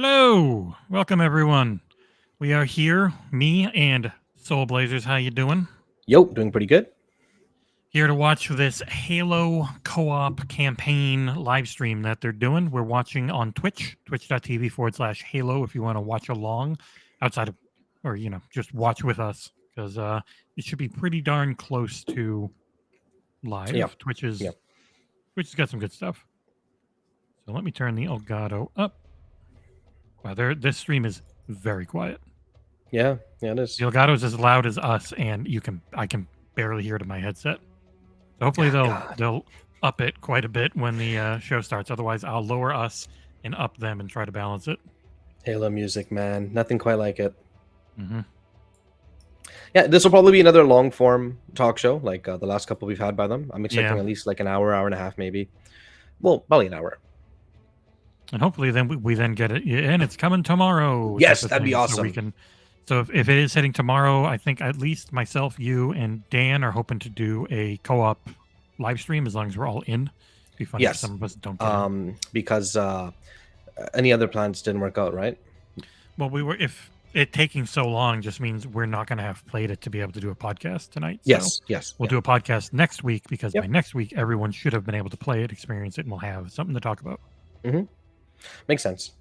Hello, welcome everyone. We are here, me and Soul Blazers. How you doing? Yo, doing pretty good. Here to watch this Halo co-op campaign live stream that they're doing. We're watching on Twitch, twitch.tv/Halo. If you want to watch along, outside of, or just watch with us, because it should be pretty darn close to live. Yeah. Twitch has Yeah. got some good stuff. So let me turn the Elgato up. Wow, this stream is very quiet. Yeah, it is. The Elgato's as loud as us, and I can barely hear it in my headset. So hopefully they'll up it quite a bit when the show starts. Otherwise, I'll lower us and up them and try to balance it. Halo music, man. Nothing quite like it. Mm-hmm. Yeah, this will probably be another long form talk show, like the last couple we've had by them. I'm expecting at least like an hour and a half, maybe. Well, probably an hour. And hopefully then we then get it, and it's coming tomorrow. Yes, that'd be awesome. So we can. So if it is hitting tomorrow, I think at least myself, you, and Dan are hoping to do a co-op live stream as long as we're all in. It'd be funny if some of us don't get in. Because any other plans didn't work out, right? Well, if it taking so long just means we're not going to have played it to be able to do a podcast tonight. Yes, so We'll do a podcast next week because by next week, everyone should have been able to play it, experience it, and we'll have something to talk about. Mm-hmm. Makes sense.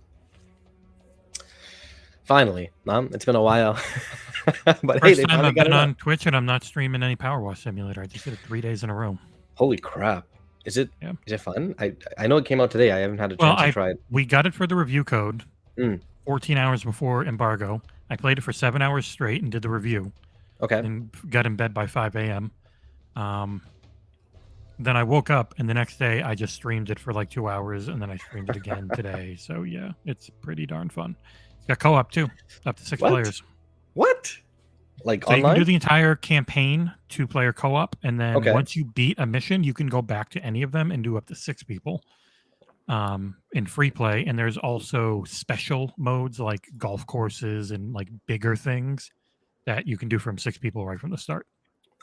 Finally, it's been a while. But First time I've been on Twitch and I'm not streaming any Power Wash Simulator. I just did it 3 days in a row. Holy crap! Is it fun? I know it came out today. I haven't had a chance to try it. We got it for the review code 14 hours before embargo. I played it for 7 hours straight and did the review. Okay. And got in bed by 5 a.m. Then I woke up, and the next day I just streamed it for like 2 hours, and then I streamed it again today. So yeah, it's pretty darn fun. It's got co-op too, up to 6 players. What? Like so online? You can do the entire campaign 2-player co-op, and then once you beat a mission, you can go back to any of them and do up to 6 people in free play. And there's also special modes like golf courses and like bigger things that you can do from 6 people right from the start.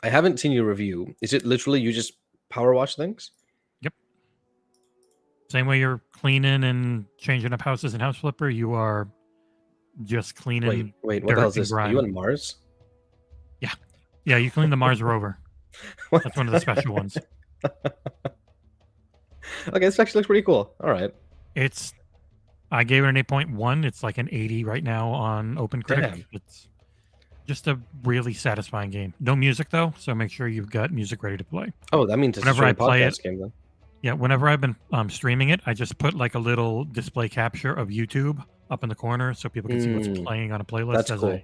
I haven't seen your review. Is it literally you just power wash things? Yep. Same way you're cleaning and changing up houses in House Flipper, you are just cleaning. Wait, what the hell is this? Are you on Mars? Yeah, you clean the Mars rover. That's one of the special ones. Okay, this actually looks pretty cool. All right. I gave it an 8.1. It's like an 80 right now on OpenCritic. Damn. It's just a really satisfying game. No music though, so make sure you've got music ready to play. Oh, that means it's whenever I play it. Game, then. Yeah, whenever I've been streaming it, I just put like a little display capture of YouTube up in the corner so people can see what's playing on a playlist. That's cool.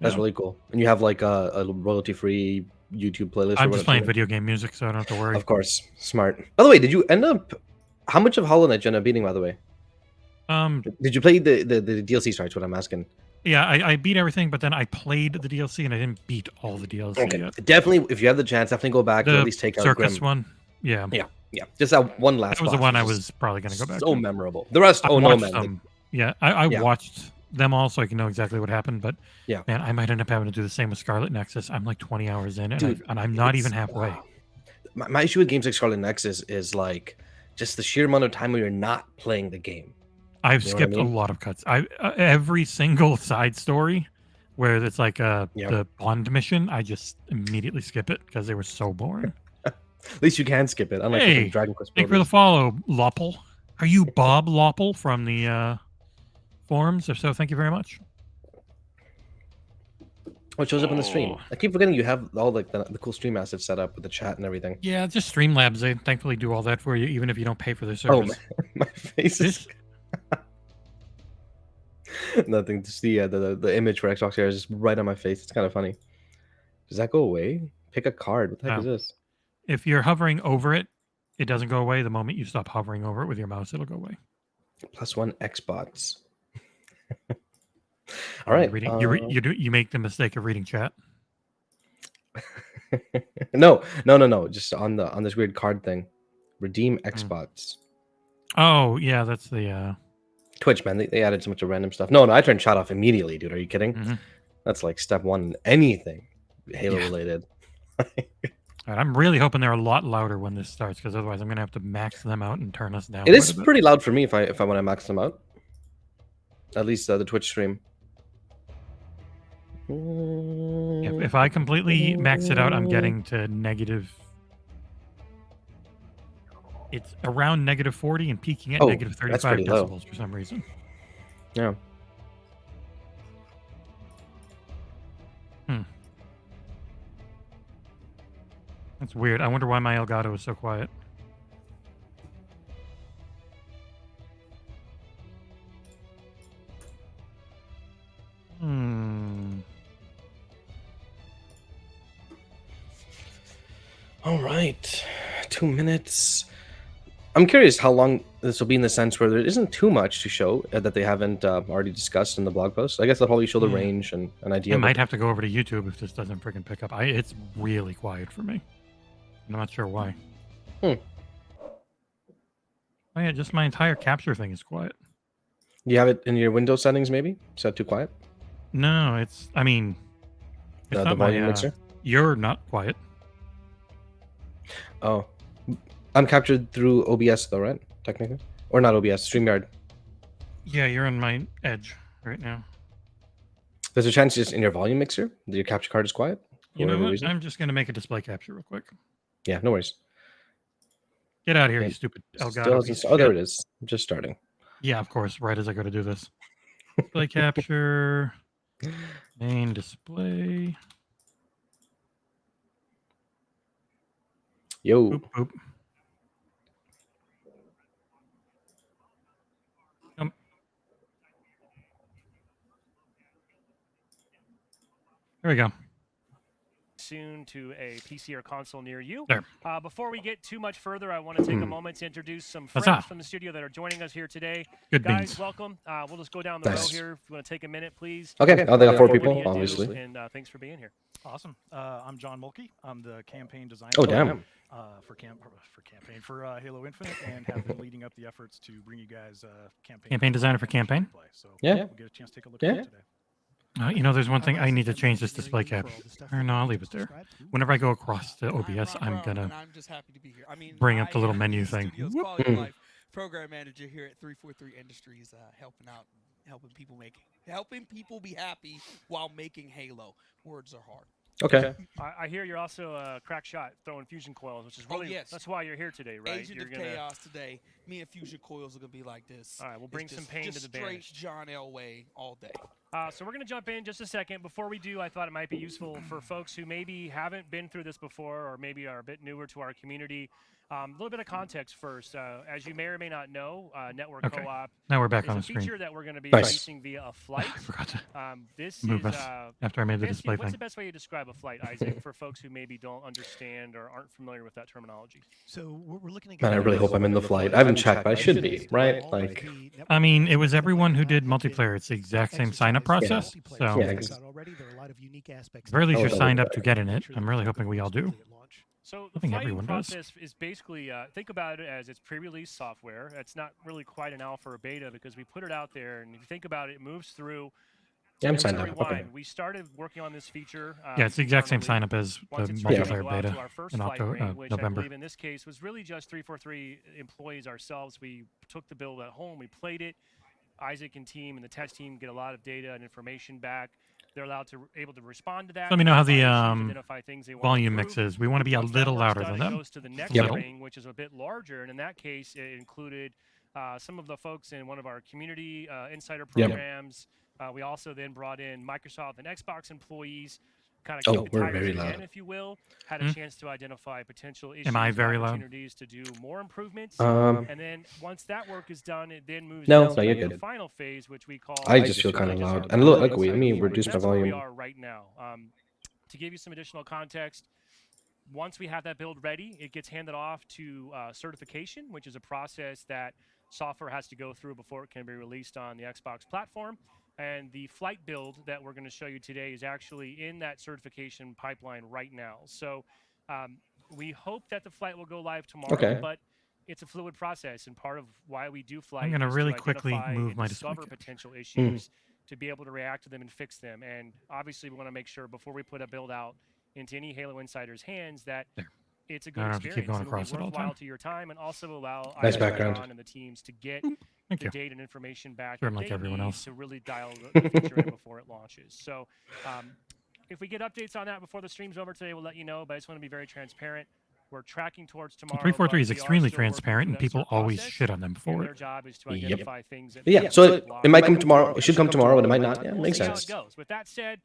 That's really cool. And you have like a royalty-free YouTube playlist. I'm just playing video game music, so I don't have to worry. Of course, smart. By the way, did you end up? How much of Hollow Knight did you end up beating? By the way, did you play the DLC? Sorry, that's what I'm asking. Yeah, I beat everything, but then I played the DLC and I didn't beat all the DLC yet. Definitely, if you have the chance, definitely go back and at least take out Circus Grim. one. Yeah. Just that one last. That was the one I was probably going to go back to. So memorable. The rest, no man. Yeah, I watched them all so I can know exactly what happened. But yeah, man, I might end up having to do the same with Scarlet Nexus. I'm like 20 hours in, and, I'm not even halfway. My issue with games like Scarlet Nexus is like just the sheer amount of time where you're not playing the game. I've skipped a lot of cuts. Every single side story where it's like the Bond mission, I just immediately skip it because they were so boring. At least you can skip it. Unlike Dragon Quest. Thank you for the follow, Lopple. Are you Bob Lopple from the forums? If so, thank you very much. What shows up on the stream? I keep forgetting you have all like the cool stream assets set up with the chat and everything. Yeah, just Streamlabs. They thankfully do all that for you, even if you don't pay for their service. Oh, my face is... Nothing. Just the image for XboxEra is just right on my face. It's kind of funny. Does that go away? Pick a card. What the heck is this? If you're hovering over it, it doesn't go away. The moment you stop hovering over it with your mouse, it'll go away. +1 Xbox. All right. You make the mistake of reading chat. No. Just on this weird card thing. Redeem Xbox. Oh yeah, that's the Twitch, man. They added so much of random stuff. No, I turned chat off immediately, dude. Are you kidding? That's like step one in anything Halo related. And I'm really hoping they're a lot louder when this starts, because otherwise I'm gonna have to max them out and turn us down. It is pretty loud for me if I want to max them out. At least the Twitch stream. If I completely max it out, I'm getting to negative. It's around negative 40 and peaking at negative 35 decibels for some reason. Yeah. That's weird. I wonder why my Elgato is so quiet. All right. 2 minutes. I'm curious how long this will be in the sense where there isn't too much to show that they haven't already discussed in the blog post. I guess they'll probably show the range and an idea. I might have to go over to YouTube if this doesn't freaking pick up. It's really quiet for me. I'm not sure why. Oh yeah, just my entire capture thing is quiet. You have it in your Windows settings, maybe? Set too quiet? No, it's. I mean, it's the not volume mixer. You're not quiet. Oh, I'm captured through OBS though, right? Technically, or not OBS, StreamYard. Yeah, you're on my Edge right now. There's a chance just in your volume mixer that your capture card is quiet. You know what? I'm just gonna make a display capture real quick. Yeah, no worries. Get out of here, you stupid Elgato. Oh, there it is. I'm just starting. Yeah, of course. Right as I go to do this. Display capture. Main display. Yo. Boop, boop. There we go. Soon to a PC or console near you. There. Before we get too much further, I want to take a moment to introduce some friends from the studio that are joining us here today. Good Guys, beans. Welcome. We'll just go down the row here. If you want to take a minute, please. Okay. Oh, they got 4 people, obviously. And thanks for being here. Awesome. I'm John Mulkey. I'm the campaign designer. Oh, damn. For Halo Infinite, and have been leading up the efforts to bring you guys campaign designer for campaign. So yeah, we'll get a chance to take a look at it today. You know, there's one thing I need to change this display cap. Or no, I'll leave it there. Whenever I go across to OBS, I'm gonna bring up the little menu thing. Program manager here at 343 Industries, helping people be happy while making Halo. Words are hard. Okay. I hear you're also a crack shot throwing fusion coils, which is really that's why you're here today, right? Agent of Chaos today. Me and fusion coils are gonna be like this. All right, we'll bring some pain to the band. Straight John Elway all day. So we're gonna jump in just a second. Before we do, I thought it might be useful for folks who maybe haven't been through this before, or maybe are a bit newer to our community. A little bit of context first. As you may or may not know, Network Co-op now we're back on the is a screen. feature that we're going to be releasing via a flight. I forgot to this move is after I made the display what's thing. the best way to describe a flight, Isaac, for folks who maybe don't understand or aren't familiar with that terminology? So we're looking at. Man, I really hope I'm in the flight. I haven't checked, but I should be, right? Like, I mean, it was everyone who did multiplayer. It's the exact same sign-up process. So, yeah, very least you're signed up to get in it. I'm really hoping we all do. So the flighting process is basically, think about it as it's pre-release software. It's not really quite an alpha or beta because we put it out there, and if you think about it, it moves through. Yeah, I'm signed up. Okay. We started working on this feature. Yeah, it's the exact same sign up as the multiplayer beta in which November. I believe in this case was really just 343 employees ourselves. We took the build at home, we played it. Isaac and team and the test team get a lot of data and information back. They're able to respond to that. Let me know how the volume mix is. We want to be a little louder than them. It goes to the next ring, which is a bit larger, and in that case, it included some of the folks in one of our community insider programs. We also then brought in Microsoft and Xbox employees, kind of keep the tigers again, if you will. Had a chance to identify potential issues, opportunities to do more improvements, and then once that work is done, it then moves to the final phase, which we call. I just feel kind of loud, and look, let me reduce my volume. That's where we are right now. To give you some additional context, once we have that build ready, it gets handed off to certification, which is a process that software has to go through before it can be released on the Xbox platform. And the flight build that we're going to show you today is actually in that certification pipeline right now. So we hope that the flight will go live tomorrow, but it's a fluid process. And part of why we do flight I'm going to really quickly move my display. Discover potential issues to be able to react to them and fix them. And obviously, we want to make sure before we put a build out into any Halo Insider's hands that it's a good experience. Keep going across and it all the time. To your time, and also allow nice background and the teams to get Thank the you. data and information back Sure, that like they everyone need else. to really dial the feature in before it launches. So if we get updates on that before the stream's over today, we'll let you know. But I just want to be very transparent. We're tracking towards tomorrow. 343 is but we are extremely still working transparent, through and that people cert always process, shit on them and before their it. job is to Yep. identify things that Yeah, may so be blocked. it might come tomorrow. It should come tomorrow, but it might not. Yeah, We'll makes see how sense. it goes. With that said,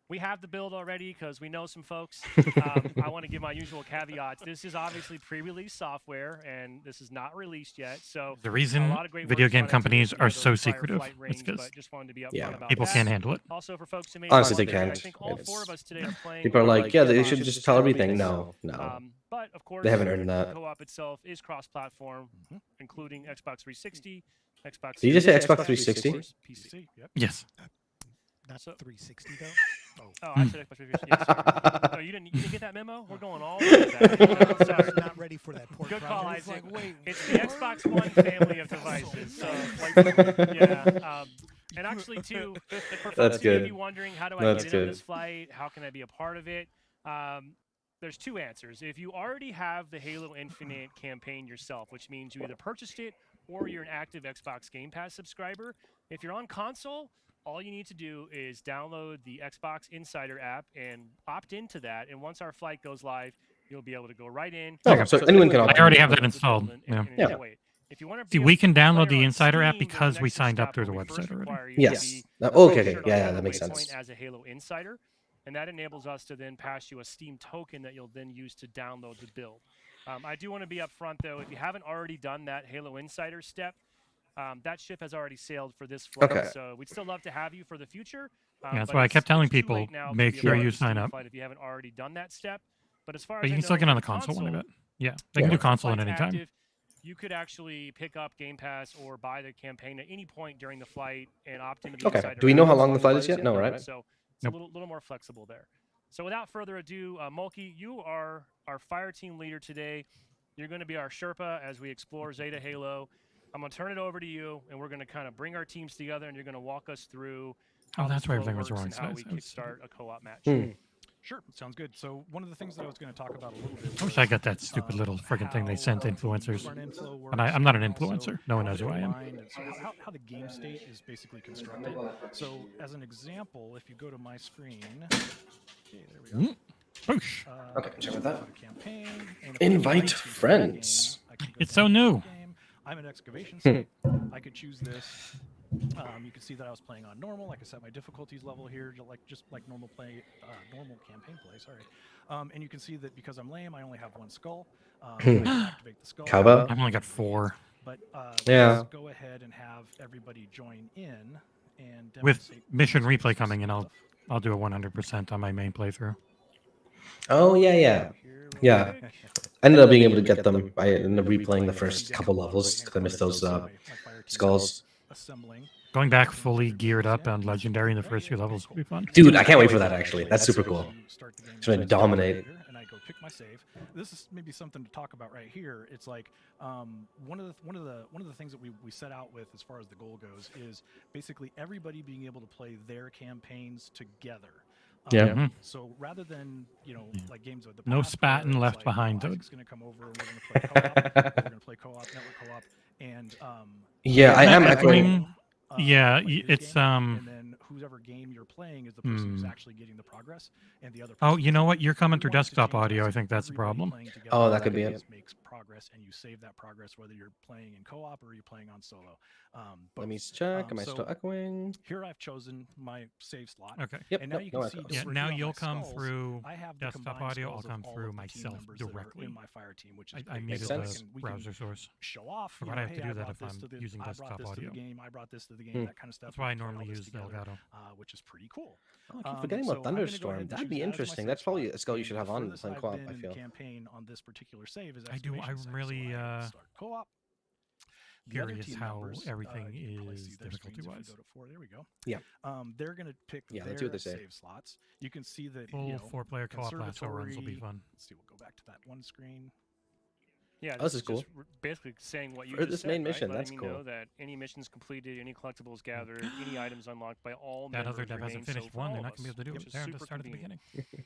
we have the build already because we know some folks. I want to give my usual caveats. This is obviously pre-release software, and this is not released yet. So The a reason lot of great video work's game gone into this companies to be are able to so fire secretive. flight It's rings, because but just wanted to be upfront Yeah. about people that. can't handle it. Also, for folks who may Honestly, be they wondering, I can't. think all It's- four of us today are playing. People are on like, yeah, they Xbox should just tell everything. 360. No. But of course, They haven't earned that. co-op itself is cross-platform, including Xbox 360, Xbox. Did you just say Series Xbox X, 360? of course, PC. PC, yep. Yes. Not So- 360 though. Oh, I said Xbox 360. Yeah, sorry. Oh, you didn't get that memo? We're going all over that. I was Sorry. not ready for that port Good call, project. Isaac. Like, wait, It's the Xbox One family of devices. So, yeah. And actually, too, for folks who may good. be wondering, how do I That's get into good. this flight? How can I be a part of it? There's two answers. If you already have the Halo Infinite campaign yourself, which means you either purchased it or you're an active Xbox Game Pass subscriber, if you're on console, all you need to do is download the Xbox Insider app and opt into that. And once our flight goes live, you'll be able to go right in. Oh, so anyone can I opt already in. have that installed. Yeah. Enjoy it. If you want to See, we can download the Insider app because we signed up through the website already. Yes. Okay, okay. Yeah, that makes sense. As a Halo Insider, and that enables us to then pass you a Steam token that you'll then use to download the build. I do want to be upfront though. If you haven't already done that Halo Insider step, that ship has already sailed for this flight. Okay. So we'd still love to have you for the future. That's but why I it's- kept telling it's too people, late now to make be a sure part of you the sign Steam up. flight if you haven't already done that step. But as far But as you I can still know, get on the for console one of it. Yeah, they Yeah. can do once the console at flight's any time. active, you could actually pick up Game Pass or buy the campaign at any point during the flight and opt into the Okay. Insider Do we know app. how long the flight is yet? No, right? So it's Nope. a little more flexible there. So without further ado, Mulkey, you are our fire team leader today. You're going to be our Sherpa as we explore Zeta Halo. I'm going to turn it over to you, and we're going to kind of bring our teams together, and you're going to walk us through how that's this why flow everything was works wrong and how size. we I was- kickstart a co-op match. Sure, sounds good. So one of the things that I was going to talk about a little bit. I wish was, I got that stupid little friggin' thing they sent how influencers. front end flow And I'm works, not an and also influencer. No one how knows they who I am. align, and so how the game state is basically constructed. So as an example, if you go to my screen, okay, there we go. Boosh. Okay, check with that. Go to campaign, and if I Invite like to play the friends. game, I can go It's down so to new. the game. I'm an excavation site. I could choose this. You can see that I was playing on normal. I could set my difficulties level here, just like normal normal campaign play. Sorry, and you can see that because I'm lame, I only have one skull. I can activate the skull. Cowbell? I've only got 4. But Yeah. let's go ahead and have everybody join in and With demonstrate mission some replay coming in, stuff. I'll do a 100% on my main playthrough. Oh, yeah. Here we Yeah. go. I ended up being able to get them. I ended up replaying the first couple levels because I missed those My fire team skulls. assembling. Going back fully geared up on Legendary in the first few levels will be fun. Dude, I can't wait for that, actually. That's super cool. Start the game It's gonna dominate. and I go pick my save. This is maybe something to talk about right here. It's like one of the things that we set out with as far as the goal goes is basically everybody being able to play their campaigns together. Yeah. Mhm. So rather than like games of the No past spatting where it's left like, behind, dude. Isaac's gonna come over and we're gonna play co-op. We're gonna play co-op, network co-op, and Yeah, I am echoing. echoing. Yeah, like his it's, game, and then whoever game you're playing is the person who's actually getting the progress, and the other. Oh, person you know isn't. what? You're coming We through wanted to desktop change that audio. I so think that's the everybody problem. playing together Oh, that could be it. always makes progress, and you save that progress whether you're playing in co-op or you're playing on solo. Let me check. Am I so- still echoing? Here I've chosen my save slot. Okay. Yep. And now Yep, you can no see echoes. Yeah, over now here on you'll my come skulls, through I have the desktop combined audio. I'll skulls of come all through of the team myself members that are directly. in my fire team, which is I great. muted sense. the We can browser source. show off. Forgot you know, I have to hey, do that brought if this I'm to the- using I brought desktop this to audio. the game. I brought this to the game. That kind of stuff. That's why I We can put all normally this use together, Elgato. which is pretty cool. Oh, I keep forgetting So about I'm gonna go ahead Thunderstorm. and That'd choose be that as my interesting. save That's probably slot. a skill you And should the have on furthest playing I've co-op, I been feel. campaign on this particular save is I do- I excavation site, so really, I start co-op. The other curious team how members, everything you can probably is see their screens if we difficulty-wise. go to 4. There we go. Yeah. They're going to pick Yeah, their let's see what they say. save slots. You can see that Full you know, 4-player co-op last hour runs will be conservatory- fun. Let's see. We'll go back to that one screen. Yeah, Oh, this is just cool. basically saying what you For just this said, main right? mission, Letting that's me cool. know that any missions completed, any collectibles gathered, any items unlocked by all That other members dev hasn't remain. So finished for one. all They're of not going to be us, able to do which it. is They're going to super start at the convenient. beginning.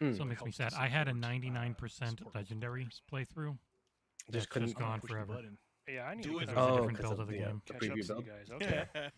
Hmm. So it makes me helps to sad. I had a support, 99% support legendary players. playthrough. Just That's just couldn't. gone Push the forever. button. Yeah, I need Do to it. catch There's a Oh, different 'cause build of of the the, game. the up to preview you build. guys. Okay.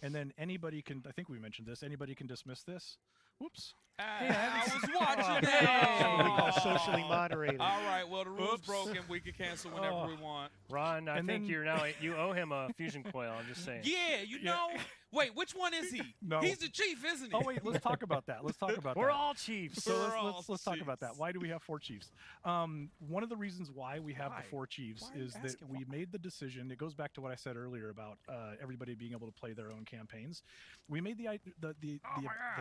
And then anybody can, I think we mentioned this, anybody can dismiss this. Whoops. I was watching Oh, that. Something we call Hey. socially moderated. All right, well, the rule's Oops. broken. We can cancel whenever Oh. we want. Ron, I And think then- you owe him a fusion coil. I'm just saying. Yeah, you know. Wait, which one is he? No. He's the chief, isn't he? Oh wait, let's talk about that. Let's talk about We're that. all chiefs. So We're all let's talk about that. chiefs. Why do we have 4 chiefs? One of the reasons why we have Why? the 4 chiefs Why are you is that asking we why? made the decision. It goes back to what I said earlier about everybody being able to play their own campaigns. We made the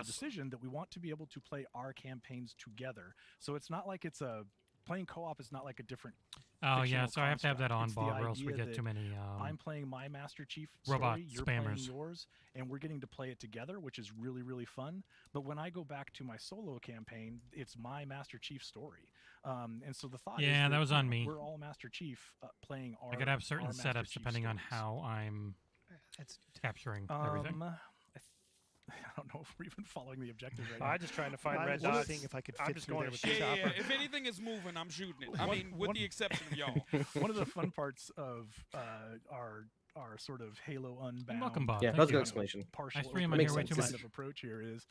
decision that we want to be able to play our campaigns together. So it's not like it's a playing co-op is not like a different. Oh yeah, fictional so I have to have that construct. on, It's the Bob, or else we idea get that too many. I'm playing my Master Chief robot story, you're spammers. playing yours, and we're getting to play it together, which is really, really fun. But when I go back to my solo campaign, it's my Master Chief story. And so the thought is Yeah, that was you on know, me. We're all Master Chief playing our I could have certain our Master setups Chief depending on stories. how I'm That's capturing everything. I don't know if we're even following the objectives right now. I'm just trying to find I red was just dots. seeing if I could I'm fit just through going there to with shoot. the Yeah, chopper. if anything is moving, I'm shooting it. I One- mean, with one- the exception of y'all. One of the fun parts of our sort of Halo Unbound. Welcome, Bob. Yeah, Thank that was a you. good explanation. Partial I stream on open here way too kind much. of approach here is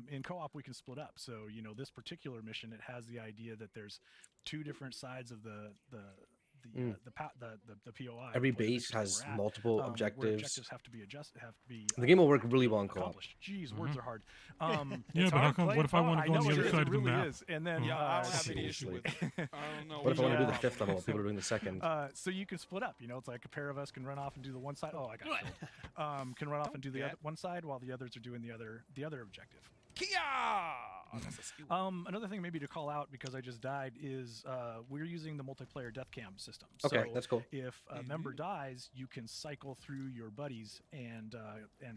in co-op we can split up. So this particular mission, it has the idea that there's 2 different sides of the POI. Every the place base where has we're at, multiple where objectives. objectives have to be adjusted. Have to be The game will work really well in co-op. accomplished. Jeez, words are hard. Yeah, It's but how hard come? playing What if I want I to go on know the it other is, side it of the really map? is. And then Yeah, I don't have any seriously. issue with it. I don't know. What if I want to do the Yeah. 5th level while people are doing the 2nd? So you can split up. It's like a pair of us can run off and do the one side. Oh, I got killed. Can run off and do the get- other one side while the others are doing the other objective. Kia! Oh, that's a skill. Another thing maybe to call out because I just died is we're using the multiplayer death cam system. Okay, So that's cool. If a member dies, you can cycle through your buddies and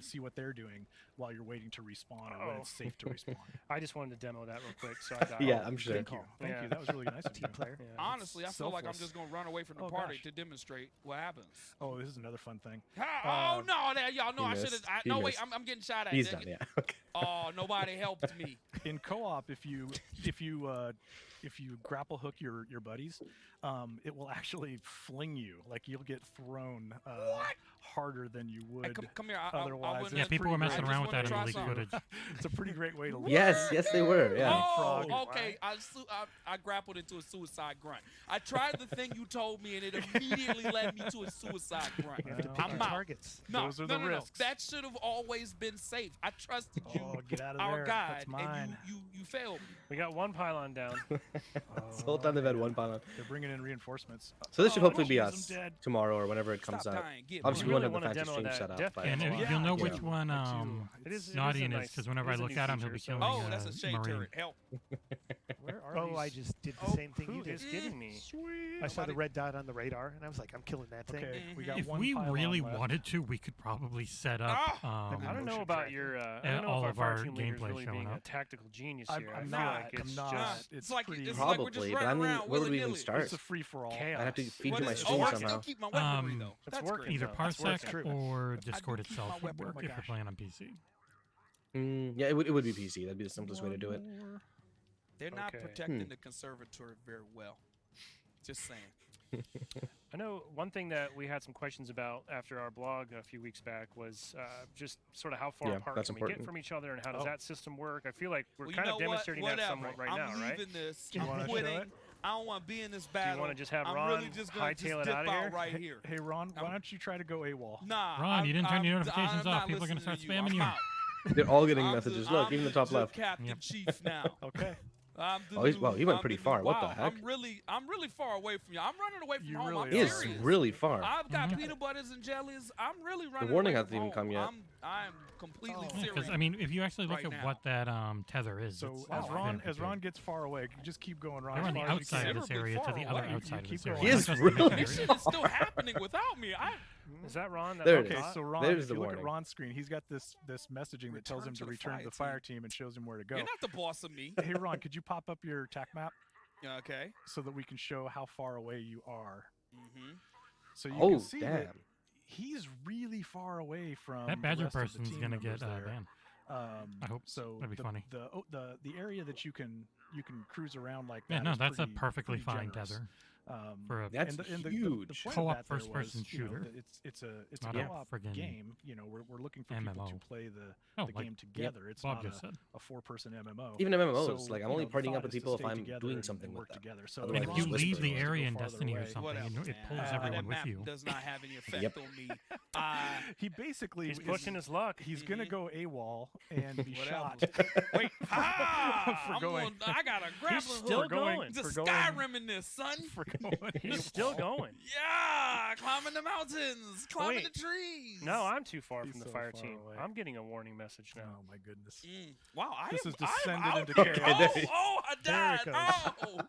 see what they're doing while you're waiting to respawn or when it's safe to respawn. I just wanted to demo that real quick, so I got. Yeah, I'm sure. Thank you. Thank Yeah. you. That was really nice of you. team player. Yeah, Honestly, I feel like I'm selfless. just gonna run away from the Oh, party gosh. to demonstrate what happens. Oh, this is another fun thing. Oh no, that y'all know He I should have. missed. No, He wait, missed. I'm getting shot at. He's Dang done, it. yeah. Okay. Oh, nobody helped me. In co-op, if you grapple hook your buddies, it will actually fling you. Like you'll get thrown harder than you would. Hey, come here. I otherwise. wouldn't Yeah, have- people were messing I around just with that wanna in try the leaked something. footage. It's a pretty great way to learn. Yes, they were. Yeah. Oh, Frog. okay. I grappled into a suicide grunt. I tried the thing you told me, and it immediately led me to a suicide grunt. You have to No. pick I'm your out. targets. No, Those are no, the no, risks. no. That should have always been safe. I trusted you, Oh, get out of our there. guide, That's mine. and you failed me. We got one pylon down. This whole time they've had one pylon. They're bringing in reinforcements. So this should Oh, hopefully be jeez, us I'm dead. tomorrow or whenever it comes Stop out. dying. Get Obviously, We we really won't have wanna the fancy demo stream that set up. death by cam. And Yeah. tomorrow. you'll know Yeah. which one It is a Naughty nice- is because whenever it I is a look new at him, he'll be feature, killing so- Oh, that's a shade Marine. turret. Help. Where are Oh, these? I just did the Oh, same thing you who did. is getting me? Sweet. I saw the Nobody- red dot on the radar, and I was like, I'm killing that thing. Okay, we Mhm. got If one we pylon really left. wanted to, we could probably set up I don't know motion about tracking. your. I And don't know all if of our our fire team leader's gameplay really showing being a up. tactical genius I'm here. I feel not. like it's I'm not. just It's like pretty. it's like we're just Probably, but I running mean, around where would we even willy-nilly. start? It's a free for all. chaos. I'd have to feed What you my is it? stream Oh, I somehow. still keep my weaponry though. It's That's working, great. either though. Parsec true. or do Discord keep my itself would weapon. work Oh my if you're gosh. playing on PC. Yeah, it would be PC. That'd be the simplest way to do it. More. They're not Okay. protecting the conservatory very well. Just saying. I know one thing that we had some questions about after our blog a few weeks back was just sort of how far Yeah, apart that's can we get important. from each other and how does Oh. that system work? I feel like we're Well, you kind know of what? demonstrating that Whatever. somewhat right I'm now, right? leaving this. Do you I'm wanna show quitting. it? I don't want to be in this Do you battle. want to just have I'm Ron really just gonna just hightail it dip out of here? right here. Hey Ron, why I'm- don't you try to go AWOL? Nah, Ron, you didn't turn your I'm notifications not off. People are gonna listening start to spamming I'm you. out. They're all getting I'm messages. the- Look, I'm even the top the left. Captain Yep. Chief now. Okay. Oh, wow, he went pretty far. What the heck? I'm really far away from you. I'm running away from You home. really I'm He is serious. really far. I've got Mhm. peanut butters and jellies. I'm really running. warning away hasn't from even home. come yet. I'm completely Oh. serious. Because I mean, if you actually look Right at now. what that tether is, So it's as very Ron big. gets far away, just keep going, Ron. They're as on the far as you outside can. of this area to the Considerably other far outside of keep this area. going. He Not is just the really area. This shit is still happening without me. Is that Ron? That There it little is. dot? So Ron, There's if the you look at warning. Ron's screen, he's got this messaging that tells Return him to to the return to the fire fire team and shows him where to go. You're not the boss of me. Hey Ron, could you pop up your TAC map Okay. so that we can show how far away you are? Mm-hmm. So you Oh, can see that damn. he's really far away from That the badger rest of the person's team gonna members get there. banned. I hope so. that'd be the, funny. The area that you can cruise around like that. Yeah, no, is that's pretty, a perfectly pretty fine generous. tether. For a That's the huge. point Co-op of that there first-person was, you know, shooter. that it's a Not a co-op friggin' game. You know, we're looking for people to MMO. play the Like game together. It's Bob not just said. a 4-person MMO. Even MMOs, So, like I'm you only know, the partying thought up with is to people if stay I'm together doing and something with work them. together. So Otherwise And if it's you just leave the whispering. area in Go farther Destiny or away. something, Whatever, it pulls man. everyone That with map you. does not have any effect Yep. on me. He basically He's is- pushing his luck. He's gonna go AWOL and be Whatever. shot. Wait, For going- I got a grappling still hook. going. It's a for going- Skyrim in this, son. For going He's still AWOL. going. Yeah, climbing the mountains, climbing Wait. the trees. No, I'm too far He's from the so fire far team. away. I'm getting a warning message now. Oh my goodness. Wow, This has I'm descended out. into chaos. I There died. it goes. Oh.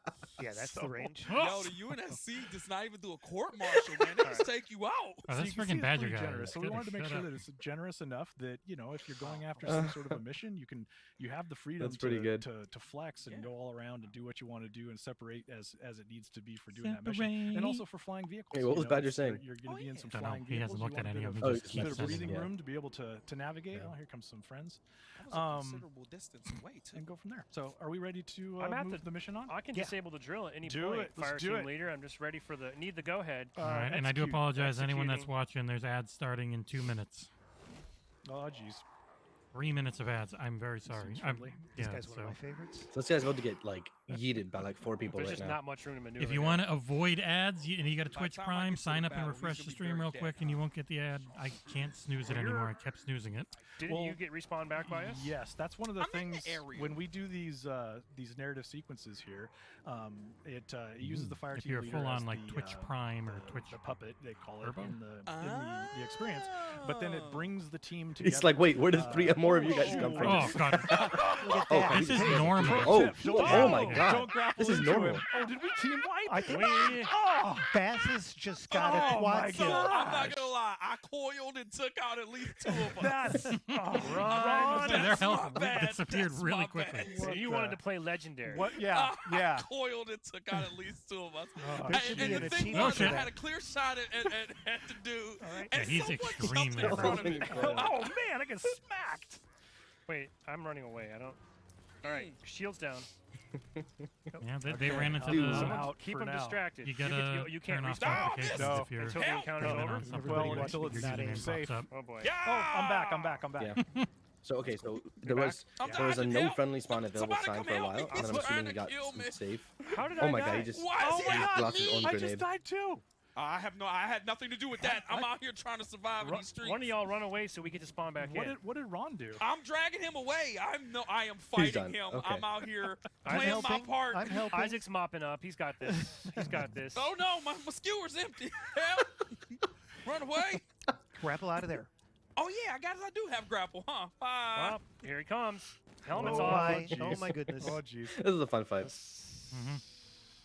Yeah, that's the range. Yo, the UNSC does not even do a court martial, man. They just take you out. Oh, So that's you can see freaking it's Badger pretty guy. generous. So we Gotta wanted to make shut sure up. that it's generous enough that, you know, if you're going after some sort of a mission, you have the freedom That's pretty good. to flex and Yeah. go all around and do what you want to do and separate as it needs to be for doing that mission, and also for flying vehicles. Hey, what You was know, Badger if saying? You're going to be in some Don't know. flying He hasn't vehicles. looked you at want any a of bit them. Oh, He he just keeps bit keeps of sending, breathing yeah. room to be able to navigate. Yeah. Oh, here comes some friends. That was a considerable distance away, too. And go from there. So, are we ready to I'm at move the mission on? I can Yeah. disable the drill at any Do point. it. Let's Fire do team it. leader. I'm just ready for the need the go ahead. All right, and I do execute. apologize to anyone that's Executing. watching. There's ads starting in 2 minutes. Oh, jeez. 3 minutes of ads. I'm very sorry. seems I'm, friendly. This yeah, guy's one of so my favorites. So this guy's about to get like yeeted by like 4 people There's right just now. not much room to maneuver. if you here. want to avoid ads and you got a By the Twitch time I Prime, get to sign the up and battle, refresh he's the gonna be stream very real dead. quick and you won't get the ad. I can't snooze it anymore. I kept snoozing it. Didn't Well, you get respawned back by us? Yes, that's one of the I'm in the things area. when we do these narrative sequences here. It uses the fire If team you're leader full as on like the, Twitch Prime or the Twitch puppet, they call it Turbo? in the experience. But then it brings the team together. It's like, wait, where did 3 more of you guys come from? Oh god, Look at Oh, that. this is Hey, normal. Oh, Tip, don't- oh my Oh, god. Don't grapple This is into normal. him. Oh, did we team wipe? I think Oh, Bass's just got a Oh quad my kill. God. I'm not gonna lie. I coiled and took out at least 2 of them. that's Ron, Their that's health my bad. disappeared That's really my quickly. bad. So What you the- wanted to play legendary. what? Yeah, yeah. I coiled and took out at least 2 of us. There should be And an the thing achievement was, for I that. had a clear shot at the dude. right. And Yeah, he's someone extremely jumped in front of me. aggressive. Oh man, I get smacked. Wait, I'm running away. I don't. All right, shields down. Yeah, they ran into Dude, the. I'm out Keep for them now. distracted. You gotta you can't turn off respawn notifications No, if you're until the Help. encounter's running over. on something. Well, that until your it's username safe. pops up. Oh boy. Yeah. Oh, I'm back. I'm back. I'm back. Yeah. So okay, so there back? was I'm there was a dying. no Help. friendly spawn available Somebody sign come for a help while, me. and He's then I'm assuming trying he to got kill me. safe. How did Oh I my die? god, he just Why is he he just not lost his me? own I grenade. just died too. I had nothing to do with that. I'm out here trying to survive in these streets. One of y'all run away so we get to spawn back in. What did Ron do? I'm dragging him away. I am fighting done. him. Okay. I'm out here I'm playing my helping. part. I'm helping. Isaac's mopping up. He's got this. He's got this. Oh no, my skewer's empty. Help! Run away. Grapple out of there. Oh yeah, I do have grapple, huh? Bye. Oh, here he comes. Helmet's Oh off. my, jeez. oh my goodness. Oh jeez. This is a fun fight.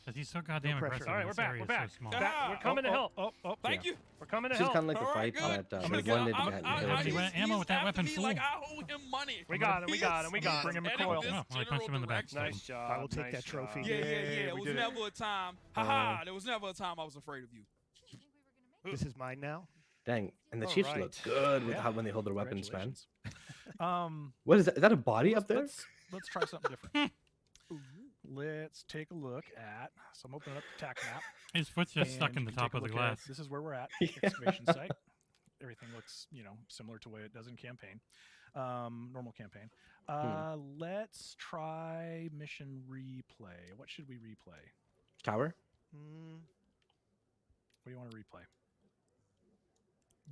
Because he's so goddamn pressure. aggressive. All right, and we're this back. area We're is back. so small. Ah. We're coming to help. Oh, Thank you. We're coming to This is help. kind of like the All right, fight good. that I'm we gonna wanted go- to He went ammo with that weapon, fool. Like I owe him money. We got him. We got him. We got Bring him. him a coil. Oh, well, I punched him in the back. Nice job. I will take nice that trophy. job. Yeah. Yeah, It we was did it. never a time. Haha. There was never a time I was afraid of you. This is mine now. Dang, and the All Chiefs right. look good with Yeah. how when they hold their weapons, man. Congratulations. What is that? Is that a body up there? Let's try something different. Let's take a look at. So I'm opening up the TAC map. His foot's just and stuck in you the can top take a of the look at- glass. This is where we're at. Excavation site. Everything looks, similar to the way it does in campaign, normal campaign. Let's try mission replay. What should we replay? Tower? Mm, What do you want to replay?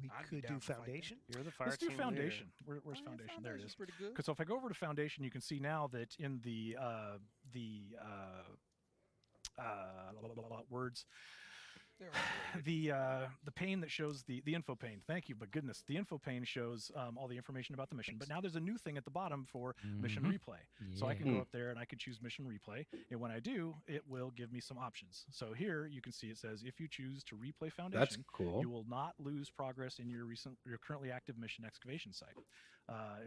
we I'd be could down do to fight that. foundation. You're the fire Let's do team leader. foundation. Where's Oh, yeah, foundation? There it Foundation's is. pretty good. Because so if I go over to foundation, you can see now that in the words, They're underrated. the pane that shows the info pane. Thank you, but goodness, the info pane shows all the information about the mission. But now there's a new thing at the bottom for mission replay. So I can go up there and I can choose mission replay. And when I do, it will give me some options. So here you can see it says if you choose to replay foundation, That's cool. you will not lose progress in your currently active mission excavation site.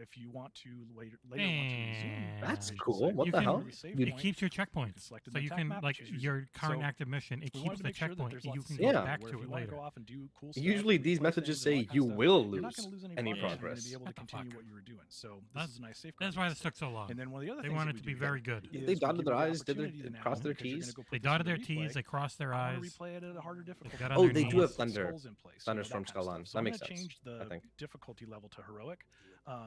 If you want to later want to resume, That's mission cool. site, What You the can- hell? save You- It point, keeps your you can checkpoints, select an so you attack can map, like choose your current so active mission. It we keeps wanted to the make sure that checkpoint, there's and you lots can of go Yeah. back where to if it you want to later. go off and do cool stuff, Usually these replay messages things and all say that kind you of stuff, will you're not lose going to lose any, any progress. You're going to progress. be able to What the continue fuck? what you were doing. So this That's- is a nice safeguard. That's why this took so long. And then one of the other They things want that it to we be do very good. is They we dotted give their you the I's, did their opportunity to crossed now, their because you're gonna T's. go play They this dotted in their the T's, replay, they crossed their I want I's. to replay it at a harder difficulty. got on Oh, their they knees. do have Skulls thunder. in place, Thunderstorm that kind of skull on. stuff. So That I'm makes gonna sense, change I the think. difficulty level to heroic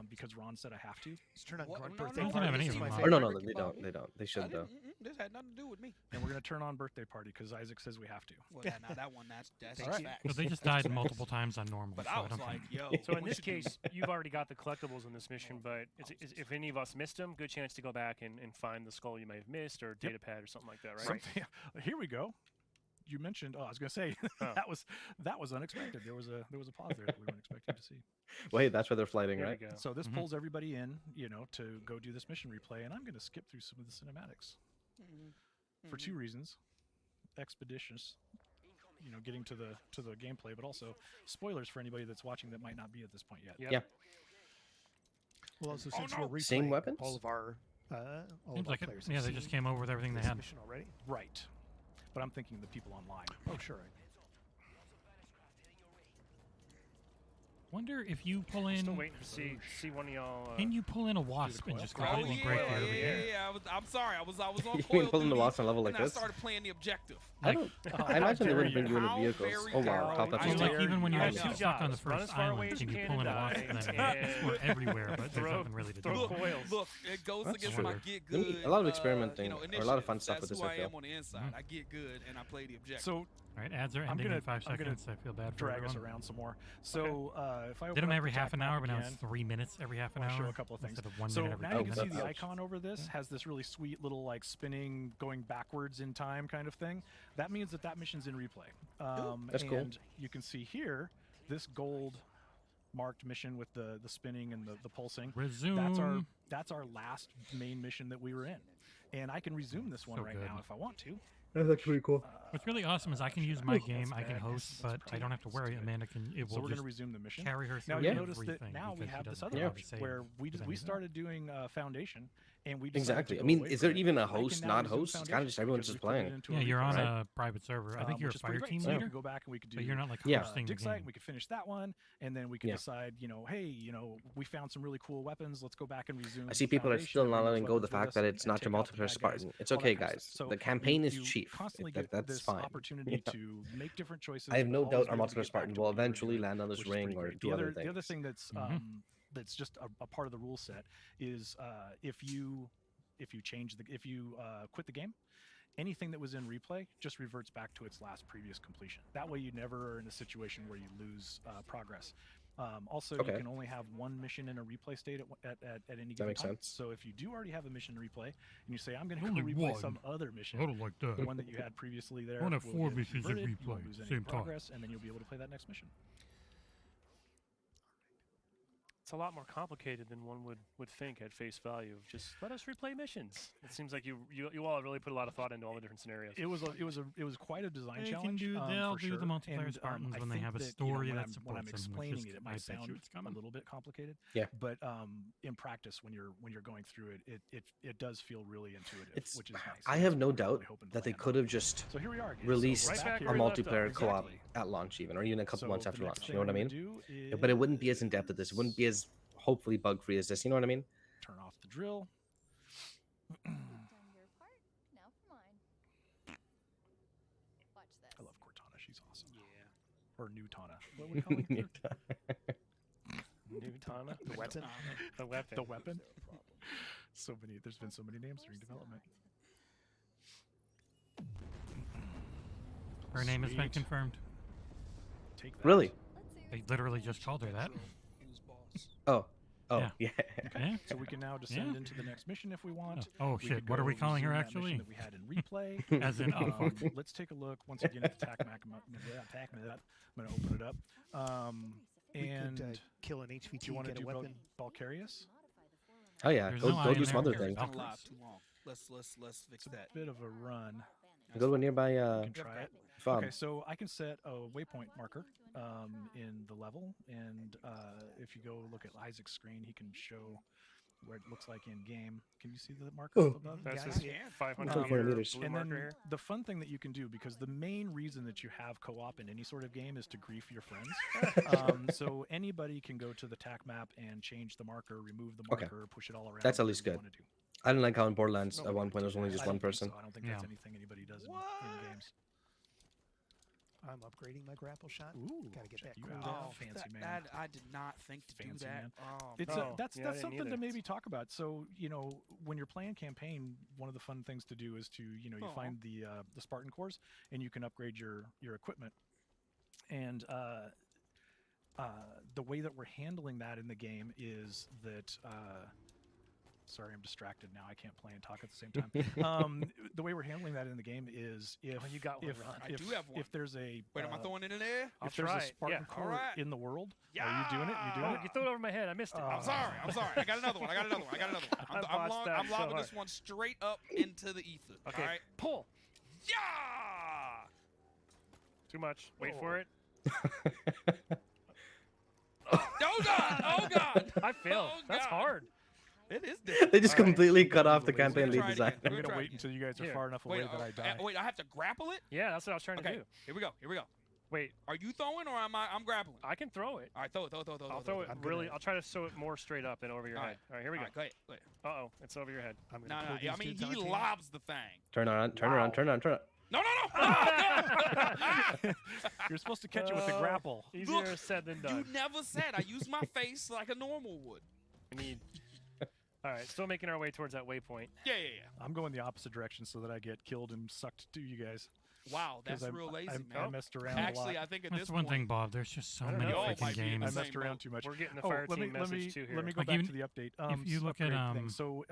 because Ron said I have to. Let's turn on What? grunt No, birthday no, Doesn't have party. any This of is my them on. Or favorite. no, Ricky they Bobby. don't. They don't. They I should though. didn't- This had nothing to do with me. And we're gonna turn on birthday party because Isaac says we have to. Well, now that one, that's Thank facts. you. So they just died multiple times on normal. But so I I was don't like, think- yo. So in we this should do- case, you've already got the collectibles in this mission, but if any of us missed them, good chance to go back and find the skull you may have missed or data pad or something like that, right? Something- Here we go. You mentioned. Oh, I was gonna say Oh. that was unexpected. There was a pause there that we weren't expecting to see. Wait, that's where they're fighting, There right? we go. So this Mhm. pulls everybody in, to go do this mission replay, and I'm gonna skip through some of the cinematics for two reasons: expeditious, getting to the gameplay, but also spoilers for anybody that's watching that might not be at this point yet. Yep. Yeah. Well, also Oh, since no. we're Same replaying weapons? all of our Seems like it. players Yeah, have they just seen came over with everything they this had. mission already. Right. But I'm thinking the people online. Oh, sure. Wonder if you pull I'm still in. waiting to see one of y'all. Can you pull in a wasp and coil? just Oh, completely break the yeah, other yeah, game? yeah. I'm sorry. I was on You mean coil pulling the duty, loss on a level like and this? I started playing the objective. I don't. I imagine they dare wouldn't bring you. you into How vehicles. very Oh wow, dare top you. that's So I like dare even when you you. have I know. stuck on the jobs. Run first as far away island, as can you you can pull in a and wasp die, and then and explore everywhere, but there's throw- nothing really to throw do. Look, coils. look, it goes That's against weird. my get Let me- good. a lot of experimenting or a lot of fun initiative. stuff with That's this, who I I feel. am on the inside. I get good, and I play the objective. So All right, ads are I'm ending gonna- in 5 I'm gonna seconds. I feel bad for drag us everyone. around some more. So if I Did open them up every the half attack an hour, map but now it's again, 3 minutes every half an I wanna hour. show a couple of things. Instead of 1 So minute every now 2 you can see minutes. the icon over this has this really sweet little like spinning, going backwards in time kind of thing. That means that mission's in replay. That's cool. And you can see here this gold marked mission with the spinning and the pulsing. Resume. That's our last main mission that we were in, and I can resume this one So right good. now if I want to. That's actually pretty cool. What's really awesome is I can use my game, That's I can bad. host, That's but I don't have to pretty worry. good. Amanda can. It So will we're just going to resume the mission. carry her through Now Yeah. you notice that everything now we because she have this doesn't other have to option save where we anything. started doing Foundation, and we decided Exactly. to I go mean, away is from there it. even a I can host, now not resume host? It's kind Foundation of just everyone's because just we put it playing. into Yeah, a you're on replay a private server. I think you're a which is pretty fire great. team So we leader, could go back and we could do but you're not like Yeah. hosting the dig site, game. we could finish that one, and then we could Yeah. decide, hey, we found some really cool weapons. Let's go back and resume. I see people are Foundation still and not bring those letting go of the weapons with fact us that and- it's and not your take out the multiplayer bad guys, Spartan. It's all that okay, kind of guys. stuff. So The campaign is you chief. constantly That- get that's this fine. opportunity Yeah. to make different choices. I have but no always doubt be our able to multiplayer get back Spartan to will what you were eventually doing, land on this which is pretty ring or great. do other The other things. thing that's that's just a part of the rule set is if you quit the game, anything that was in replay just reverts back to its last previous completion. That way you never are in a situation where you lose progress. Also, Okay. you can only have one mission in a replay state at any given makes time. sense. So if you do already have a mission to replay, and you say, I'm going to go Only replay one. some other mission, I don't like the that. one that you had previously there, I wanna have will 4 get missions in reverted, you won't replay, lose any same time. progress, and then you'll be able to play that next mission. It's a lot more complicated than one would think at face value. Of just let us replay missions. It seems like you all have really put a lot of thought into all the different scenarios. It was quite a design They can challenge. do- they'll for do the sure. multiplayer And, Spartans I when they think have a that, story when that I'm supports them, which explaining is- it, it I might bet you sound it's a coming. little bit complicated. Yeah. But in practice, when you're going through it, it does feel really intuitive, It's. which is nice. I and have that's no what we're doubt really hoping to that they land could on. have just So here we are. Again. released right back a where we left multiplayer off. co-op Exactly. at launch, even, or even a couple So months the after next launch. thing You know what I we're mean? gonna do Yeah, but it wouldn't be as in is depth as this. It wouldn't be as hopefully bug free as this. You know what I mean? turn off the drill. You've done your part. Now for mine. Watch this. I love Cortana. She's awesome. Yeah. Or new Tana. What would we call her? New Tana, The weapon. the weapon. The weapon. There's been so many names during development. Her name has been Sweet. confirmed. Take that. Really? Let's see. They literally just called her that. Who's boss? Oh. Oh. Yeah. Yeah. Yeah. So we can now descend Yeah. into the next mission if we want. Oh We shit! could What are go we calling her resume that mission actually? That we had in replay. As in, oh fuck. Let's take a look once again at the attack map. I'm going to open it up. We And could kill an do HVT, you want to get a do weapon. Balcarius? Oh yeah. There's Go, no go iron do some there. other things. Been alive too long. Let's fix It's a that. bit of a run. Go to a nearby. You can try it. Fob. Okay, so I can set a waypoint marker in the level, and if you go look at Isaac's screen, he can show where it looks like in game. Can you see the marker Oh. up above? That's guys? his Yeah. 500 400 meter meters. blue And marker then here. the fun thing that you can do, because the main reason that you have co-op in any sort of game is to grief your friends. So anybody can go to the TAC map and change the marker, remove the Okay. marker, push it all around. That's at whatever least you good. wanna do. I didn't like how in Borderlands No, at one point there was only I just don't one think person. So. I don't think that's Yeah. anything anybody does in What? games. I'm upgrading my grapple shot. Ooh, Gotta get check that you cooled out. down. Fancy man. That I did not think to do Fancy that. man. Oh, It's No, that's yeah, I didn't something to either. maybe talk about. So when you're playing campaign, one of the fun things to do is to you Aw. find the Spartan cores and you can upgrade your equipment. And the way that we're handling that in the game is that. Sorry, I'm distracted now. I can't play and talk at the same time. The way we're handling that in the game is if you got one, if, Ron. I if, do have one. if there's a wait, am I throwing it in there? I'll if there's try a it, Spartan yeah. core Alright. in the world, are you doing it? You doing Oh, it? you threw it over my head. I missed it. Oh. I'm sorry. I got another one. I got another one. I I'm botched that so lobbing hard. this one straight up into the ether. Okay, All right. pull. Yeah. Too much. Wait for it. Oh God! Oh God! I failed. Oh, That's God. hard. It is difficult. They just All right. completely cut off the We're gonna campaign lead try it design. again. I'm We're gonna try wait again. until you guys are Here. far enough away Wait, that I die. wait, I have to grapple it? Yeah, that's what I was trying to Okay, do. here we go. Here we go. Wait, Are you throwing or am I'm grappling? I can throw it. All right, throw it. I'll throw it I'm really. gonna- I'll try to sew it more straight up and over your All head. right. All right, here we All go. right, go ahead. Go ahead. Uh-oh, it's over your head. I'm No, gonna no. pull I these mean, dudes he onto you. lobs the thing. Turn around, turn Wow. around, turn around, turn around. No, no. You're supposed to catch it with the Oh. grapple. Easier Look, said than You done. never said. I use my face like a normal would. I need. All right, still making our way towards that waypoint. Yeah. I'm going the opposite direction so that I get killed and sucked to you guys. Wow, that's 'Cause real lazy, I man. messed around Actually, a lot. I think at That's this one point, thing, Bob. There's just so I don't many know. Y'all might freaking be in the games. I messed same around boat. too much. We're getting the Oh, fire let me team let message me too here. let me go Like back you- to the update. if you look at, upgrade things. So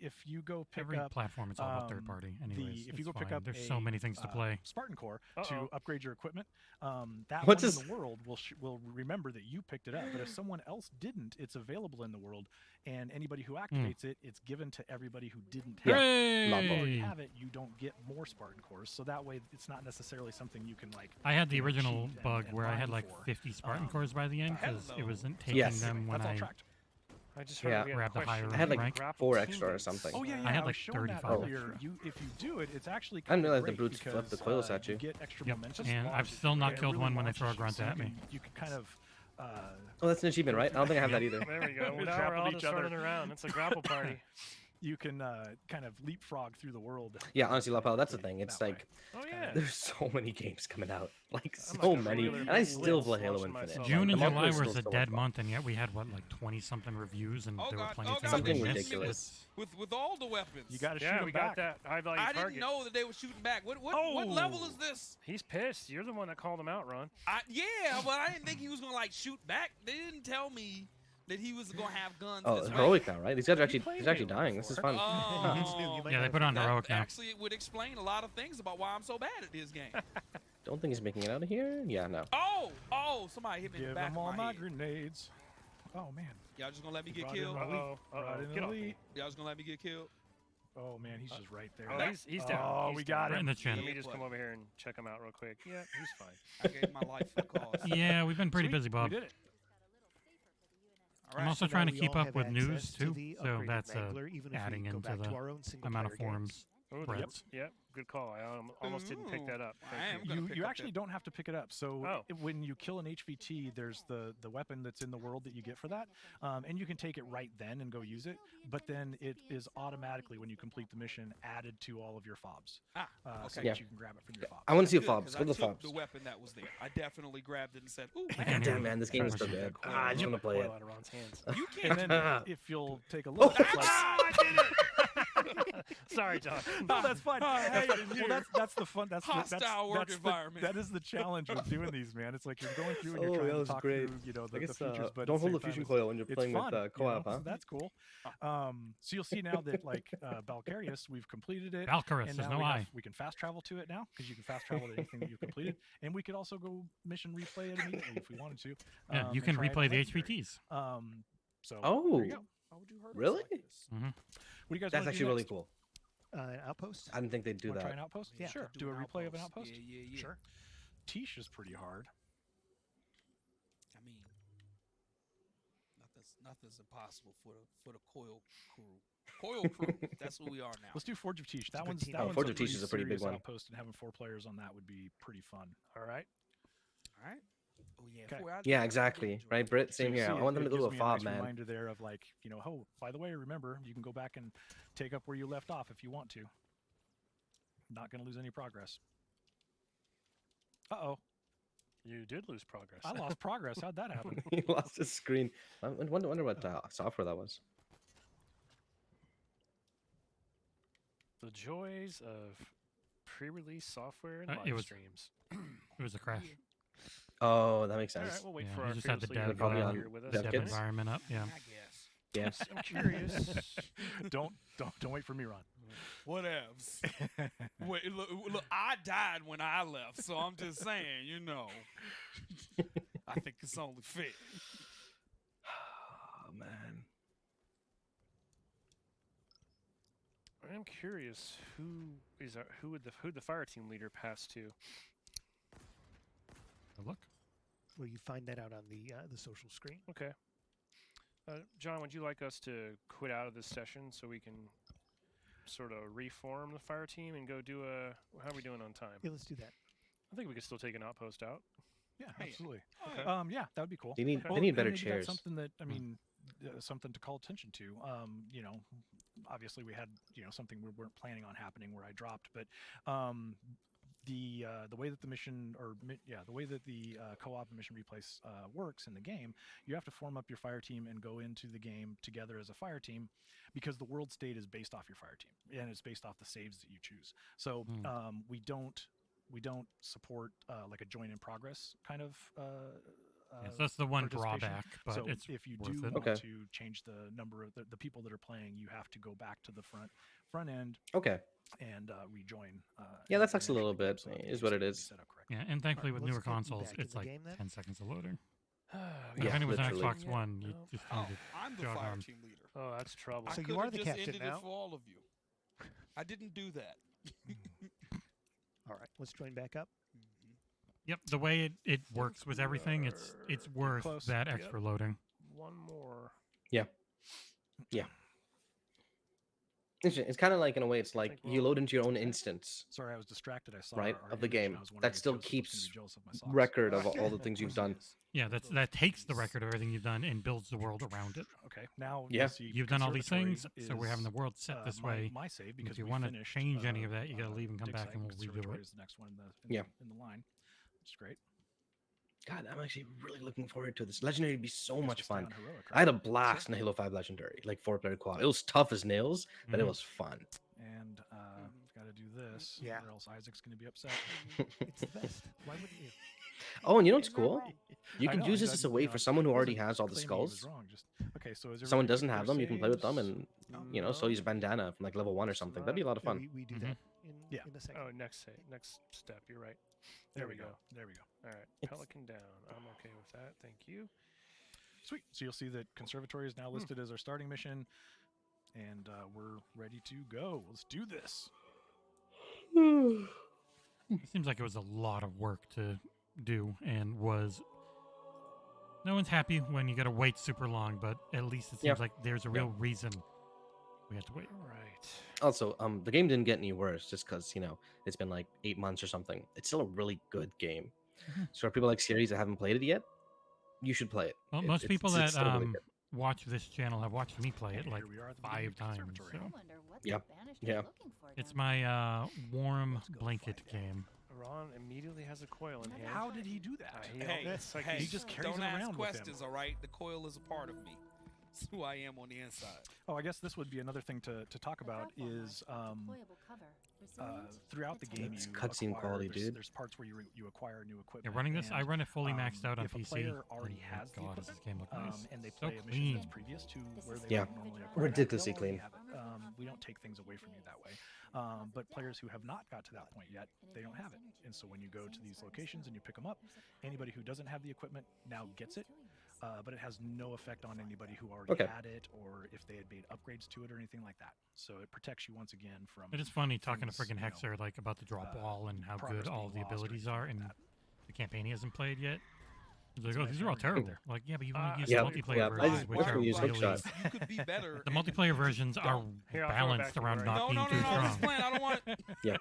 if you go pick Every up platform is all about third um, party. Anyways, if you go it's pick fine. up There's a, so many things to play. Spartan Core Uh-oh. to upgrade your equipment, that What's one this? in the world will remember that you picked it up. But if someone else didn't, it's available in the world, and anybody who activates it, it's given to everybody who didn't have it. If you already Hooray! have it, you don't get more Spartan Cores. So that way, it's not necessarily something you can like. I had the you know, original cheat and- bug and where I had mine like for. 50 Spartan Um, cores by the end because it hello. wasn't taking Yes. them when That's all I. tracked. I just heard Yeah. we had a Grab the question. higher I had like rank. Grapple 4 extra or teammates. something. Oh yeah, I yeah. had was like showing that 35 earlier. extra. If you do it, it's actually I kind didn't of realize the great brutes because, flip the coils at you you. get extra Yep, momentum. and I've still not It killed really one when they launches throw a you, grunt so at you me. can- You can kind of. Oh, that's an achievement, right? I don't think I have that either. There we go. We Now we're grappled all each just other. running around. It's a grapple party. You can kind of leapfrog through the world. Yeah, honestly, Lapel, that's the thing. It's That way. like Oh yeah. there's so many games coming out, like I'm so like a many, regular and I Blitz still play Halo launching Infinite. myself. June The and month July is was still a so dead fun. month, and yet we had what, like 20 something reviews, and Oh there were God! plenty Oh of God! things Something we they missed. shooting ridiculous. with all the weapons. You got to shoot Yeah, them we back. got that high value I target. didn't know that they were shooting back. What level is this? He's pissed. You're the one that called him out, Ron. Yeah, but I didn't think he was gonna like shoot back. They didn't tell me that he was gonna have guns. Oh, this it's way. heroic now, right? These guys are You actually played he's actually Halo dying. This is before. fun. Oh, might Yeah, they not put on that heroic now. actually would explain a lot of things about why I'm so bad at this game. Don't think he's making it out of here. Yeah, no. Oh! Somebody hit me in the Give back them of all my my head. grenades. Oh man. Y'all just gonna let me get Brought in killed? my- Uh-oh. Right Uh-oh. in Get the off. lead. Y'all just gonna let me get killed? Oh man, he's just right there. Oh, he's down. Oh, He's we down. got Right in him. the chin. Let me Yeah, just buddy. come over here and check him out real quick. Yeah, he's fine. I gave my life for the cause. Yeah, we've been pretty Sweet, busy, Bob. We did it. All I'm right. also So trying now to we keep all up have with access news to too, the so upgraded that's Mangler, even if adding we go into back to the our own single amount of player games. forums. Oh, threads. yep. Good call. I almost didn't pick that up. I Thank am you. gonna You, pick you up actually that- don't have to pick it up. So Oh. when you kill an HVT, there's the weapon that's in the world that you get for that, and you can take it right then and go use it. But then it is automatically, when you complete the mission, added to all of your fobs, so okay. that Yeah. you can grab it from your fobs. I want to see a Good, fobs. 'cause Go to the I took fobs. the weapon that was there. I definitely grabbed it and said, "Ooh, can't God hear damn, you. man, this game is so Pushing good. that I just want to play Coil it. out of Ron's hands. you can't." And then if you'll take a look, like, I did it! Sorry, John. no, that's fine. Hey, well, that's the fun. That's Hostile work that's environment. that is the challenge with doing these, man. It's like you're going through and Oh, you're trying that to was talk great. through, the I guess features, but at don't hold the the same fusion time, coil when you're it's playing fun, with co-op, so huh? that's cool. So you'll see now that like Balcarius, we've completed it. Valkyrus, And there's now no I. we can fast travel to it now because you can fast travel to anything that you've completed, and we could also go mission replay it immediately if we wanted to. Yeah, you and can try it replay on the legendary. HVTs. So Oh, there you go. How would you hurt us really? like this? What do you guys? That's wanna do actually really next? cool. An outpost? I didn't think they'd do Want to try that. an outpost? Yeah. Sure. Do a replay of an outpost? Yeah. Sure. Tiche is pretty hard. I mean, nothing's impossible for the coil crew. Coil crew. That's who we are now. Let's do Forge of Tiche. That a good one's team. that Oh, one's Forge of Tiche is a pretty big serious one. outpost, and having 4 players on that would be pretty fun. All right. All right. Oh yeah. Okay. Yeah, exactly. Right, Britt? So Same you here. see I want them to go to gives a me fob, nice man. reminder there of like, oh, by the way, remember, you can go back and take up where you left off if you want to. Not going to lose any progress. Uh-oh. You did lose progress. I lost progress. How'd that happen? He lost his screen. I wonder what software that was. The joys of pre-release software and live It was- streams. It was a crash. Oh, that makes All sense. right, we'll wait Yeah, for you our just had the fearless leader dev, to come uh, here with us. dev Dev kits? environment up, yeah. I guess. Yes. I'm curious. don't wait for me, Ron. Whatevs. Wait, look, I died when I left, so I'm just saying, I think it's only fair. Oh man. I'm curious who would the fire team leader pass to? Look. Well, you find that out on the social screen. Okay. John, would you like us to quit out of this session so we can sort of reform the fire team and go do a? How are we doing on time? Yeah, let's do that. I think we could still take an outpost out. Yeah, Hey. absolutely. Okay. Yeah, that would be cool. They need Okay. they need and better maybe chairs. That's something that something to call attention to. Obviously we had something we weren't planning on happening where I dropped, but the way that the mission the way that the co-op and mission replace works in the game, you have to form up your fire team and go into the game together as a fire team, because the world state is based off your fire team and it's based off the saves that you choose. So we don't support like a join in progress kind of Yes, that's the one participation. drawback, but So it's if you worth do it. want Okay. to change the number of the people that are playing, you have to go back to the front end Okay. and rejoin. Yeah, that and sucks a little initiate the game bit. so that the Is game's what it gonna be is. set up correctly. Yeah, and thankfully Alright, with let's newer get you consoles, back in it's the like game then. 10 seconds of loading. Yeah. If it was an literally. Xbox Yeah, One, you no. just Oh, needed I'm the jog fire on. team leader. Oh, that's trouble. I So you coulda are the just captain ended now? it for all of you. I didn't do that. All right, let's join back up. Yep, the way it works with everything, it's worth close. that Yep. extra loading. One more. It's kind of like, in a way, it's like think you we'll- load into your own instance Sorry, I was distracted. I saw Right, our of the image, game. and I was wondering That if still Joseph was gonna be keeps jealous of my socks. record of all the things you've done. Yeah, that takes the record of everything you've done and builds the world around it. Okay, now Yeah. you'll see You've done all these Conservatory things, so we're having the is, world set this my, way. My save, because if you we want to finished, change any of that, you got to leave and come dig back site, and we'll redo Conservatory it. is the next one Yeah. in the line, which is great. God, I'm actually really looking forward to this. Legendary would be so Guess much we'll stay fun. on heroic, I had a right? blast in Halo 5 Legendary, like 4-player quad. It was tough as nails, but it Mhm. was fun. And got to do this, Yeah. or else Isaac's going to be upset. It's the best. Why wouldn't you? Oh, and you know what's You're not cool? wrong. You I can know, use I this as a didn't- way you know, for someone who already wasn't has all the claiming he was skulls. wrong, just okay. So is If someone everybody doesn't good have for them, you can play with them saves? and, No. so use bandana from like level 1 or something. That'd be a lot of No, fun. we do Mhm. that Yeah. in a second. Oh, next step. You're right. There we go. There we go. All right. It's- Pelican down. I'm okay with that. Thank you. Sweet. So you'll see that Conservatory is now listed as our starting mission, and we're ready to go. Let's do this. It seems like it was a lot of work to do and was. No one's happy when you got to wait super long, but at least it seems Yeah. like there's a real reason we had to wait. All right. Also, the game didn't get any worse just because, it's been like 8 months or something. It's still a really good game. Mhm. So for people like series that haven't played it yet, you should play it. Well, It- most it's- people it's that still really good. watch this channel have watched me play it And like here we are at the beginning 5 of times. Conservatory. So. I wonder what Yeah. the banished Yeah. are looking for It's down my warm Let's go blanket find out. game. Ron immediately has a coil in hand. How did he do that? Hey, it's like hey, he just carries don't it ask around with him. questions, all right? The coil is a part of me. It's who I am on the inside. Oh, I guess this would be another thing to talk The about profile is marks with deployable cover. Resilient, throughout the game It's you cutscene acquire- quality, there's, dude. There's parts where you acquire new equipment. Yeah, running this, I and, run it fully maxed out on if a PC. player already and, has the God, does this game look nice. and they So play a mission clean. that's previous to This where is they Yeah. would normally acquire that, Ridiculously they'll already clean. have it. We don't take things away from you that way. But players who have not got to that point yet, they don't have it. And so when you go to these locations and you pick them up, anybody who doesn't have the equipment now gets it. but it has no effect on anybody who already Okay. had it or if they had made upgrades to it or anything like that. So it protects you once again from. It is funny talking to things, freaking you know, Hexer like about the drop wall and how progress good all being the lost or abilities anything are, like and that. the campaign he hasn't played yet. He's like, That's oh, my these are all favorite. terrible. Like, yeah, but you've only used Yeah, the multiplayer yeah, I versions, just which watched are him use really Hookshot. You could be better. the and multiplayer versions are don't. Here, I'll throw it back balanced to you, around right? not No, being no, too no, no. strong. Just playing. I don't want it. Yeah,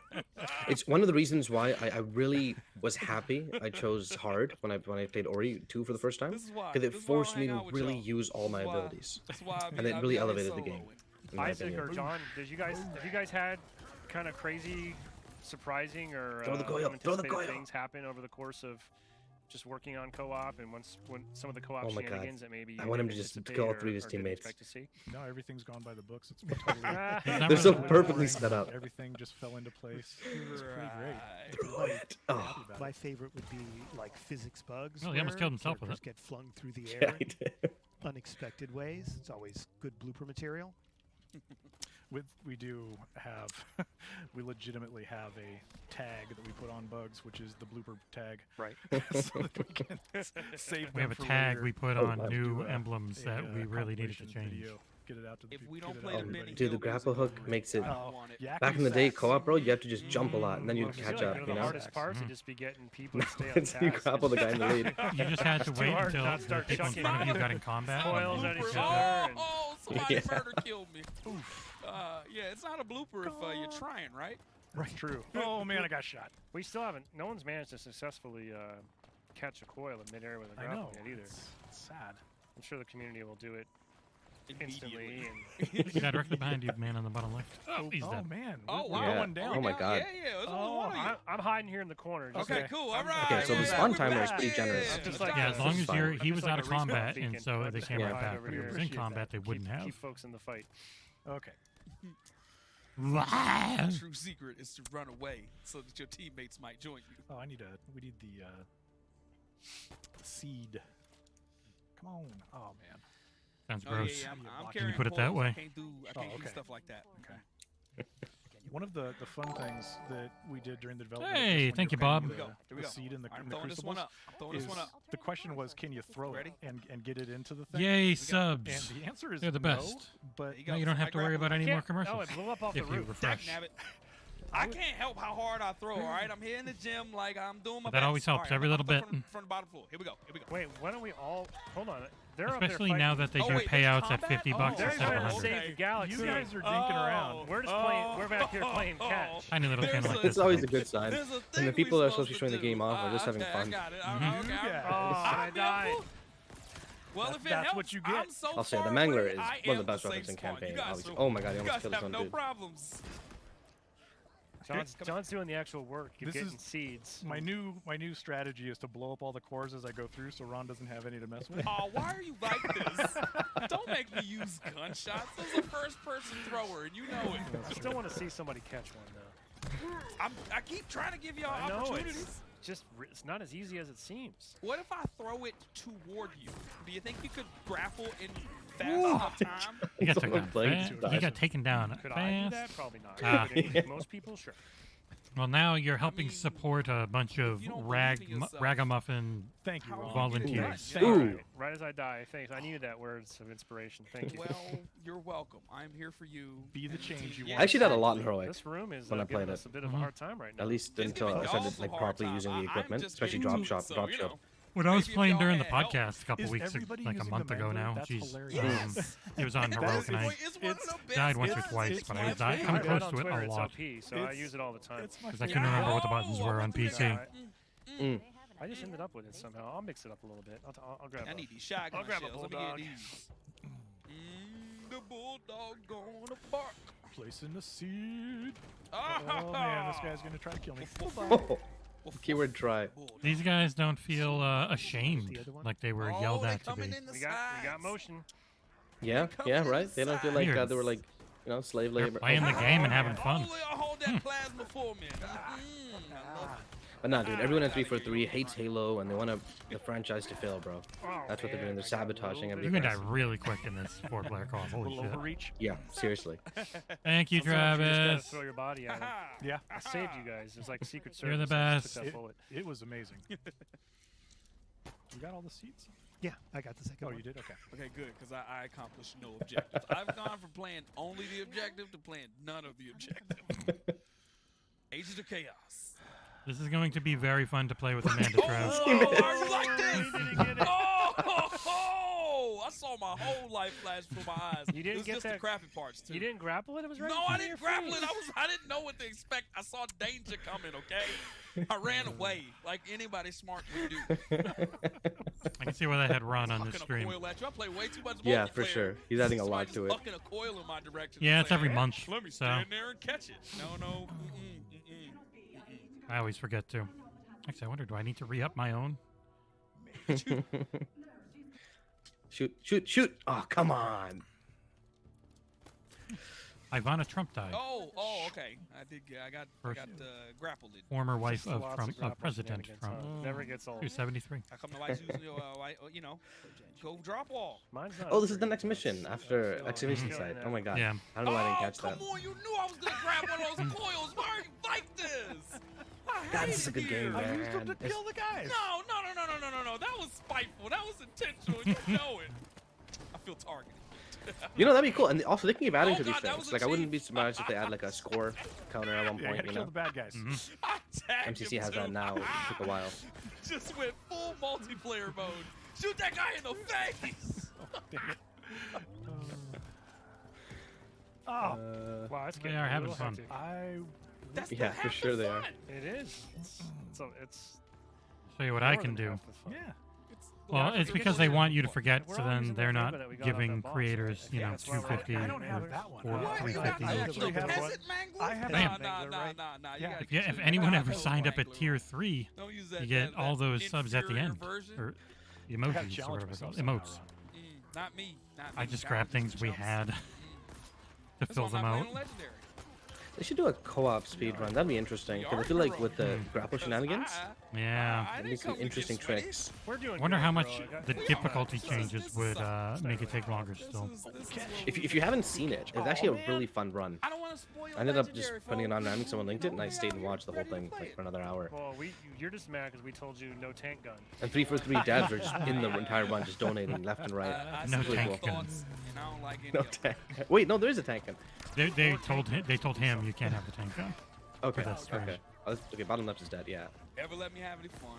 it's one of the reasons why I really was happy I chose hard when I played Ori 2 for the first time, This is why. because it This is why I forced don't me hang to out with really y'all. use all This my is why- abilities, That's why I be, and it I really be out here elevated the game. soloing. In my Isaac opinion. or John, have you guys had kind of crazy, surprising, or Throw the coil, throw the unanticipated coil. things happen over the course of just working on co-op, and when some of the co-op Oh my God. shenanigans that maybe you I want him didn't to just anticipate kill all or- 3 of his or didn't teammates. expect to see? No, everything's gone by the books. It's totally. Not They're really so boring. perfectly set up. Everything just fell into place. It's pretty great. Right. Throw it. Oh, Happy about My it. favorite would be like physics bugs. Well, he almost where killed himself with characters it. get flung through the yeah, air he in did. unexpected ways. It's always good blooper material. We do have, we legitimately have a tag that we put on bugs, which is the blooper tag, Right. so that we can save We have them a for tag later. we put Oh, on wow. new Do a- emblems that we really needed to compilation change. video, get it out to the If peop- we get don't it play out the to mini everybody. Dude, the Gilbys, grapple it's hook great. makes it. I don't want it. Yakety Back in the day, sax. co-op, bro, you have to just jump a lot, and then Mm, you'd I feel catch like up. one of You the know. hardest parts would Mhm. just be getting people to stay on It's you task. grapple the guy in the lead. You just had to It's too wait hard until not to the start people in chucking front of you got in combat. coils at and each you other. just- and- Oh, somebody Yeah. murder killed me. Yeah, it's not a blooper if you're trying, right? That's true. Oh man, I got shot. We still haven't. No one's managed to successfully catch a coil in midair with a I grapple know. yet either. It's sad. I'm sure the community will do it instantly. Immediately. And Yeah, directly behind you, man on the bottom left. Oh, he's Oh dead. man, Oh, we're wow. going down. Oh my God. Yeah, yeah. There's only one of you. I'm hiding here in the corner. Just Okay, like- cool. I'm- All right. Okay, so the yeah, spawn we're timer is back. pretty generous. I'm just like- Yeah, as long as fine. you're, I'm he just was like out a of respawn combat, beacon. and so I'm they just can't gonna right hide back. over But if it here. was in combat, they wouldn't Keep have. folks in the fight. Okay. The true secret is to run away so that your teammates might join you. Oh, we need the seed. Come on. Oh man. Sounds Oh, gross. yeah, I'm Can you carrying put it that coils. way? I can't do okay. stuff like that. Okay. One of the fun things that we did during the development. of Hey, this when thank you're you, Bob. painting Here we go. Here we the go. seed in the, I'm in the throwing this one crucibles up. I'm throwing is this one up. the question was, can you throw Ready? it and get it into the thing? Yay, And subs. the answer is They're the no, best. but There you go. Now you don't have to worry about any more Can't- commercials. Oh, it blew up off the if you roof. refresh. Dagnabbit. I can't help how hard I throw, all right? I'm here in the gym like I'm doing my That best. always All helps, right, every I'm little up bit. From the bottom floor. Here we go. Here we go. Wait, why don't we all hold on? They're up there Especially fighting. now that they Oh, do wait, there's payouts at combat? 50 Oh, bucks They're instead of trying to 100. save the galaxy. you guys are dinking around. We're just playing. We're back here playing catch. Tiny little There's channel a- like It's this. always a good sign. There's a And thing the people that are supposed to be supposed showing the game off are just having okay, fun. I got it. Mhm. Okay, Yeah. Oh, I died. Well, if it That's helps, what you get. I'm so I'll say far the Mangler away, is I one of am the best safe weapons in spawn. You campaign. guys Obviously. are- Oh my God, he you almost guys killed his have own no dude. problems. John's doing the actual work of This getting is seeds. My new strategy is to blow up all the cores as I go through, so Ron doesn't have any to mess with. Oh, why are you like this? Don't make me use gunshots. This is a first-person thrower, and you know it. I still want to see somebody catch one though. I keep trying to give y'all I know opportunities. it's not as easy as it seems. What if I throw it toward you? Do you think you could grapple in fast enough time? He got, Someone taken played fast. to He die. got taken down Could I do fast. that? Probably not. Ah. But most people, sure. Well, now you're helping mean, support a bunch of you don't believe in yourself- ragamuffin. Thank you, How Ron. Volunteers. Thank you. Ooh. Right as I die, thanks. I needed that words of inspiration. Thank you. Well, you're welcome. I'm here for you. Be the change you Yeah. I want. actually did a lot in heroic, This room is When I giving played us it. a bit of a hard time right now. at least It's until giving I y'all started some like hard properly time. using the I'm equipment, just especially getting drop to it, drop so, you ship. know. When I was Maybe if playing y'all during the had help. podcast a couple Is weeks, everybody like a using month the ago Mangler? now, That's jeez, hilarious. it was on That heroic, is and I it's one of the best. died once or It's- twice, it's but my I was favorite. coming I read close on to it Twitter a it's lot. OP, so I It's- use it all the time. It's my 'Cause I favorite. couldn't remember what the Oh, buttons I were went on through PC. that. I just ended up with it somehow. I'll mix it up a little bit. I'll grab I it. need these shotgun I'll grab a shells. Let me bulldog. get these. The bulldog gonna bark. Placing the seed. Ah, Oh man, this guy's gonna try to kill me. Oh, keyword try. Bulldog. These guys don't feel ashamed The other one? like they were Oh, yelled they at to coming be. in the We got sides. motion. Yeah, coming yeah, in right. the They don't feel like sides. they were like, slave They're labor. playing the game and having fun. Hold that plasma for me. I love it. But nah, dude, everyone at 343 hates Halo and they want the franchise to fail, bro. Oh, That's what they're doing. They're man, I got a sabotaging little You everything. can die really quick in this 4-player co-op. A Holy little shit. overreach. Yeah, seriously. Thank you, Sometimes you just gotta Travis. throw your body at it. Yeah, I saved you guys. It's like Secret Service. You're the I just best. took that bullet. it was amazing. We got all the seeds. Yeah, I got the second Oh, one. you did? Okay. Okay, good, because I accomplished no objectives. I've gone from playing only the objective to playing none of the objective. Agents of Chaos. This is going to be very fun to play with Amanda Trev. I like this. He didn't get it. Oh, I saw my whole life flash before my eyes. You didn't it was get just that- the crappy parts too. You didn't grapple it? It was right No, in I front of didn't your grapple face. it. I didn't know what to expect. I saw danger coming. Okay, I ran away like anybody smart would do. I can see why they had Ron on this Hucking a stream. coil at you. I play way too much Yeah, for multiplayer. sure. He's adding a Somebody lot just to it. Hucking a coil in my direction. Yeah, and it's saying, every "Hey, month, Let me so- stand there and catch it. No. I always forget to. Actually, I wonder, do I need to re-up my own? Shoot. Oh, come on. Ivana Trump died. Oh, okay. I got grappled. It. Former wife Just of lots Trump, grapple President shenanigans, Trump. huh? Never gets old. 273. How come nobody's using go drop wall? Mine's not Oh, this is the upgraded. next mission after Still- excavation still site. in Oh my there. god. Yeah. I don't know why I didn't catch come that. on, you knew I was gonna grab one of those coils. Why are you like this? God, this is a good game, I man. used them to It's- kill the guys. No. That was spiteful. That was intentional. You know it. I feel targeted. You know, that'd be cool. And also, they can keep adding Oh to these God, that things. was a Like, I wouldn't be cheat. surprised if they add like a score counter at one Yeah, you point. gotta You kill know, the bad guys. I tagged MCC him has that too. now. It took a while. Just went full multiplayer mode. Shoot that guy in the face. Oh, Wow, that's They getting are a having little fun. hectic. I That's Yeah, the for half sure the they are. fun. It is. It's Show you what I more can than do. half the fun. yeah. Well, it's because they want you to forget, We're so all then using they're that not paper that we got off giving that box, creators, right? you know, That's why we're- 250 I don't have that one. or What? 350 I each. actually have peasant one. mangler? I have Bam. Nah, one. you Yeah. gotta If, if choose. anyone I ever got signed up Wrangler. at tier 3, Don't use that. you get all those subs at the inferior end. version. Or I emojis, have or challenged whatever it's myself called. somehow, Emotes. Ron. Not me. I just grabbed things we had to That's fill why I'm them not out. playing Legendary. They should do a co-op speedrun. That'd be interesting. Because I feel like with the grapple shenanigans, Yeah. I there'd be didn't some come to get interesting sweaty. tricks. We're doing. I wonder good, how bro. much I got- the We are. difficulty This is- changes this would is make it take longer still. This is If you haven't seen it, it's actually a really fun run. I don't want to spoil I ended up just Legendary, putting it on folks. random. Someone linked it, and I Don't stayed be and watched the whole ready to thing play like it. for another hour. Well, you're just mad because we told you no tank gun. And 343 dads are just in the entire run, just donating left and right. I No see your tank gun. thoughts, and I don't like any No of them. tank. Wait, no, there is a tank gun. They told him you can't have the tank gun. Okay, that's strange. okay. Okay, bottom left is dead. Yeah. Ever let me have any fun?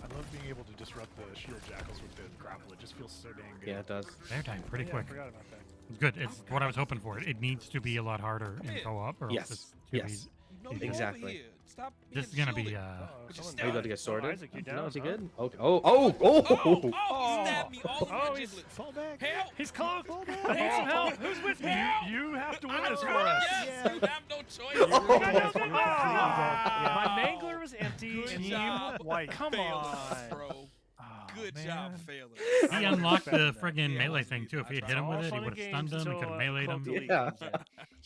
I love being able to disrupt the shield jackals with the grapple. It just feels so dang good. Yeah, it does. They're dying pretty Yeah, I quick. forgot about that. It's good. It's what I was hoping for. It needs to be a lot harder in here. co-op, or Yes. else it's too Yes. easy. No, you're Exactly. over here. Stop This is being gonna be shielded. Someone just Are you about to get Oh, sorted? Isaac, you No, down, is he huh? good? Okay. Oh, he stabbed me all Oh, over he's my Fall back. Help! He's cloaked. Fall I back. need some help. Who's with me? You have to win I this don't for know. us. Yes, you have no choice. My mangler was empty. Good and job. White. Come Failers, on. bro. Oh, Good man. job, failure. He unlocked the that. friggin' Yeah, melee must thing be- too. If he had that's hit him all with it, he fun would and have stunned games him. He could have until, meleeed Cloak him. deleted Yeah. him.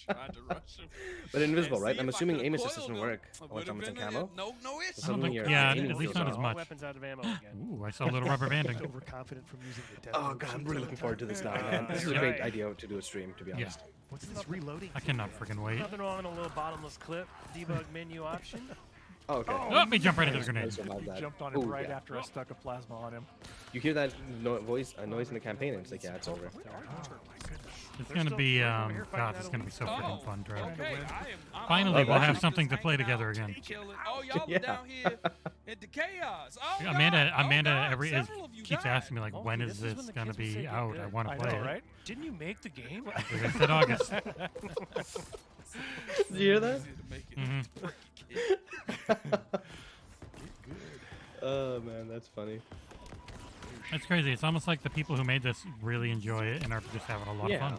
Tried to rush him. But invisible, And right? see I'm if I assuming could've aim assist coiled doesn't him. work I when would've someone's in been camo. No issue. Some of your Yeah, aiming at least feels not off. as All much. weapons out of ammo again. Ooh, I saw a little rubber banding. Just overconfident from using the death Oh mode god, I'm sheets really all looking the forward to time. this now, man. This is a Yeah. great idea to do a stream, to be Yeah. honest. What's this reloading? I cannot friggin' wait. Nothing wrong in a little bottomless clip debug menu option. Oh, okay. Oh, let me jump right into the I grenade. just realized You that. jumped on him Ooh, right yeah. after I stuck a plasma on him. You hear that noise in the campaign, and it's like, yeah, it's over. It's gonna still- be, they're over here God, fighting it's that gonna be so Oh, friggin' fun, Trev. okay. I'm Finally, we'll have just something to hang play out, together again. kill it. Oh, y'all Yeah. are down here at the chaos. Oh, Amanda, God. Amanda, Oh, God. every Several of you keeps died. asking me like, Monkey, when this is is when this the gonna kids would say be get out? good. I want I to play know, it. right? Didn't you make the game? They said August. Did you hear that? Easy to make it. Mhm. Oh man, that's funny. That's crazy. It's almost like the people who made this really enjoy it and are just having a lot of Yeah. fun.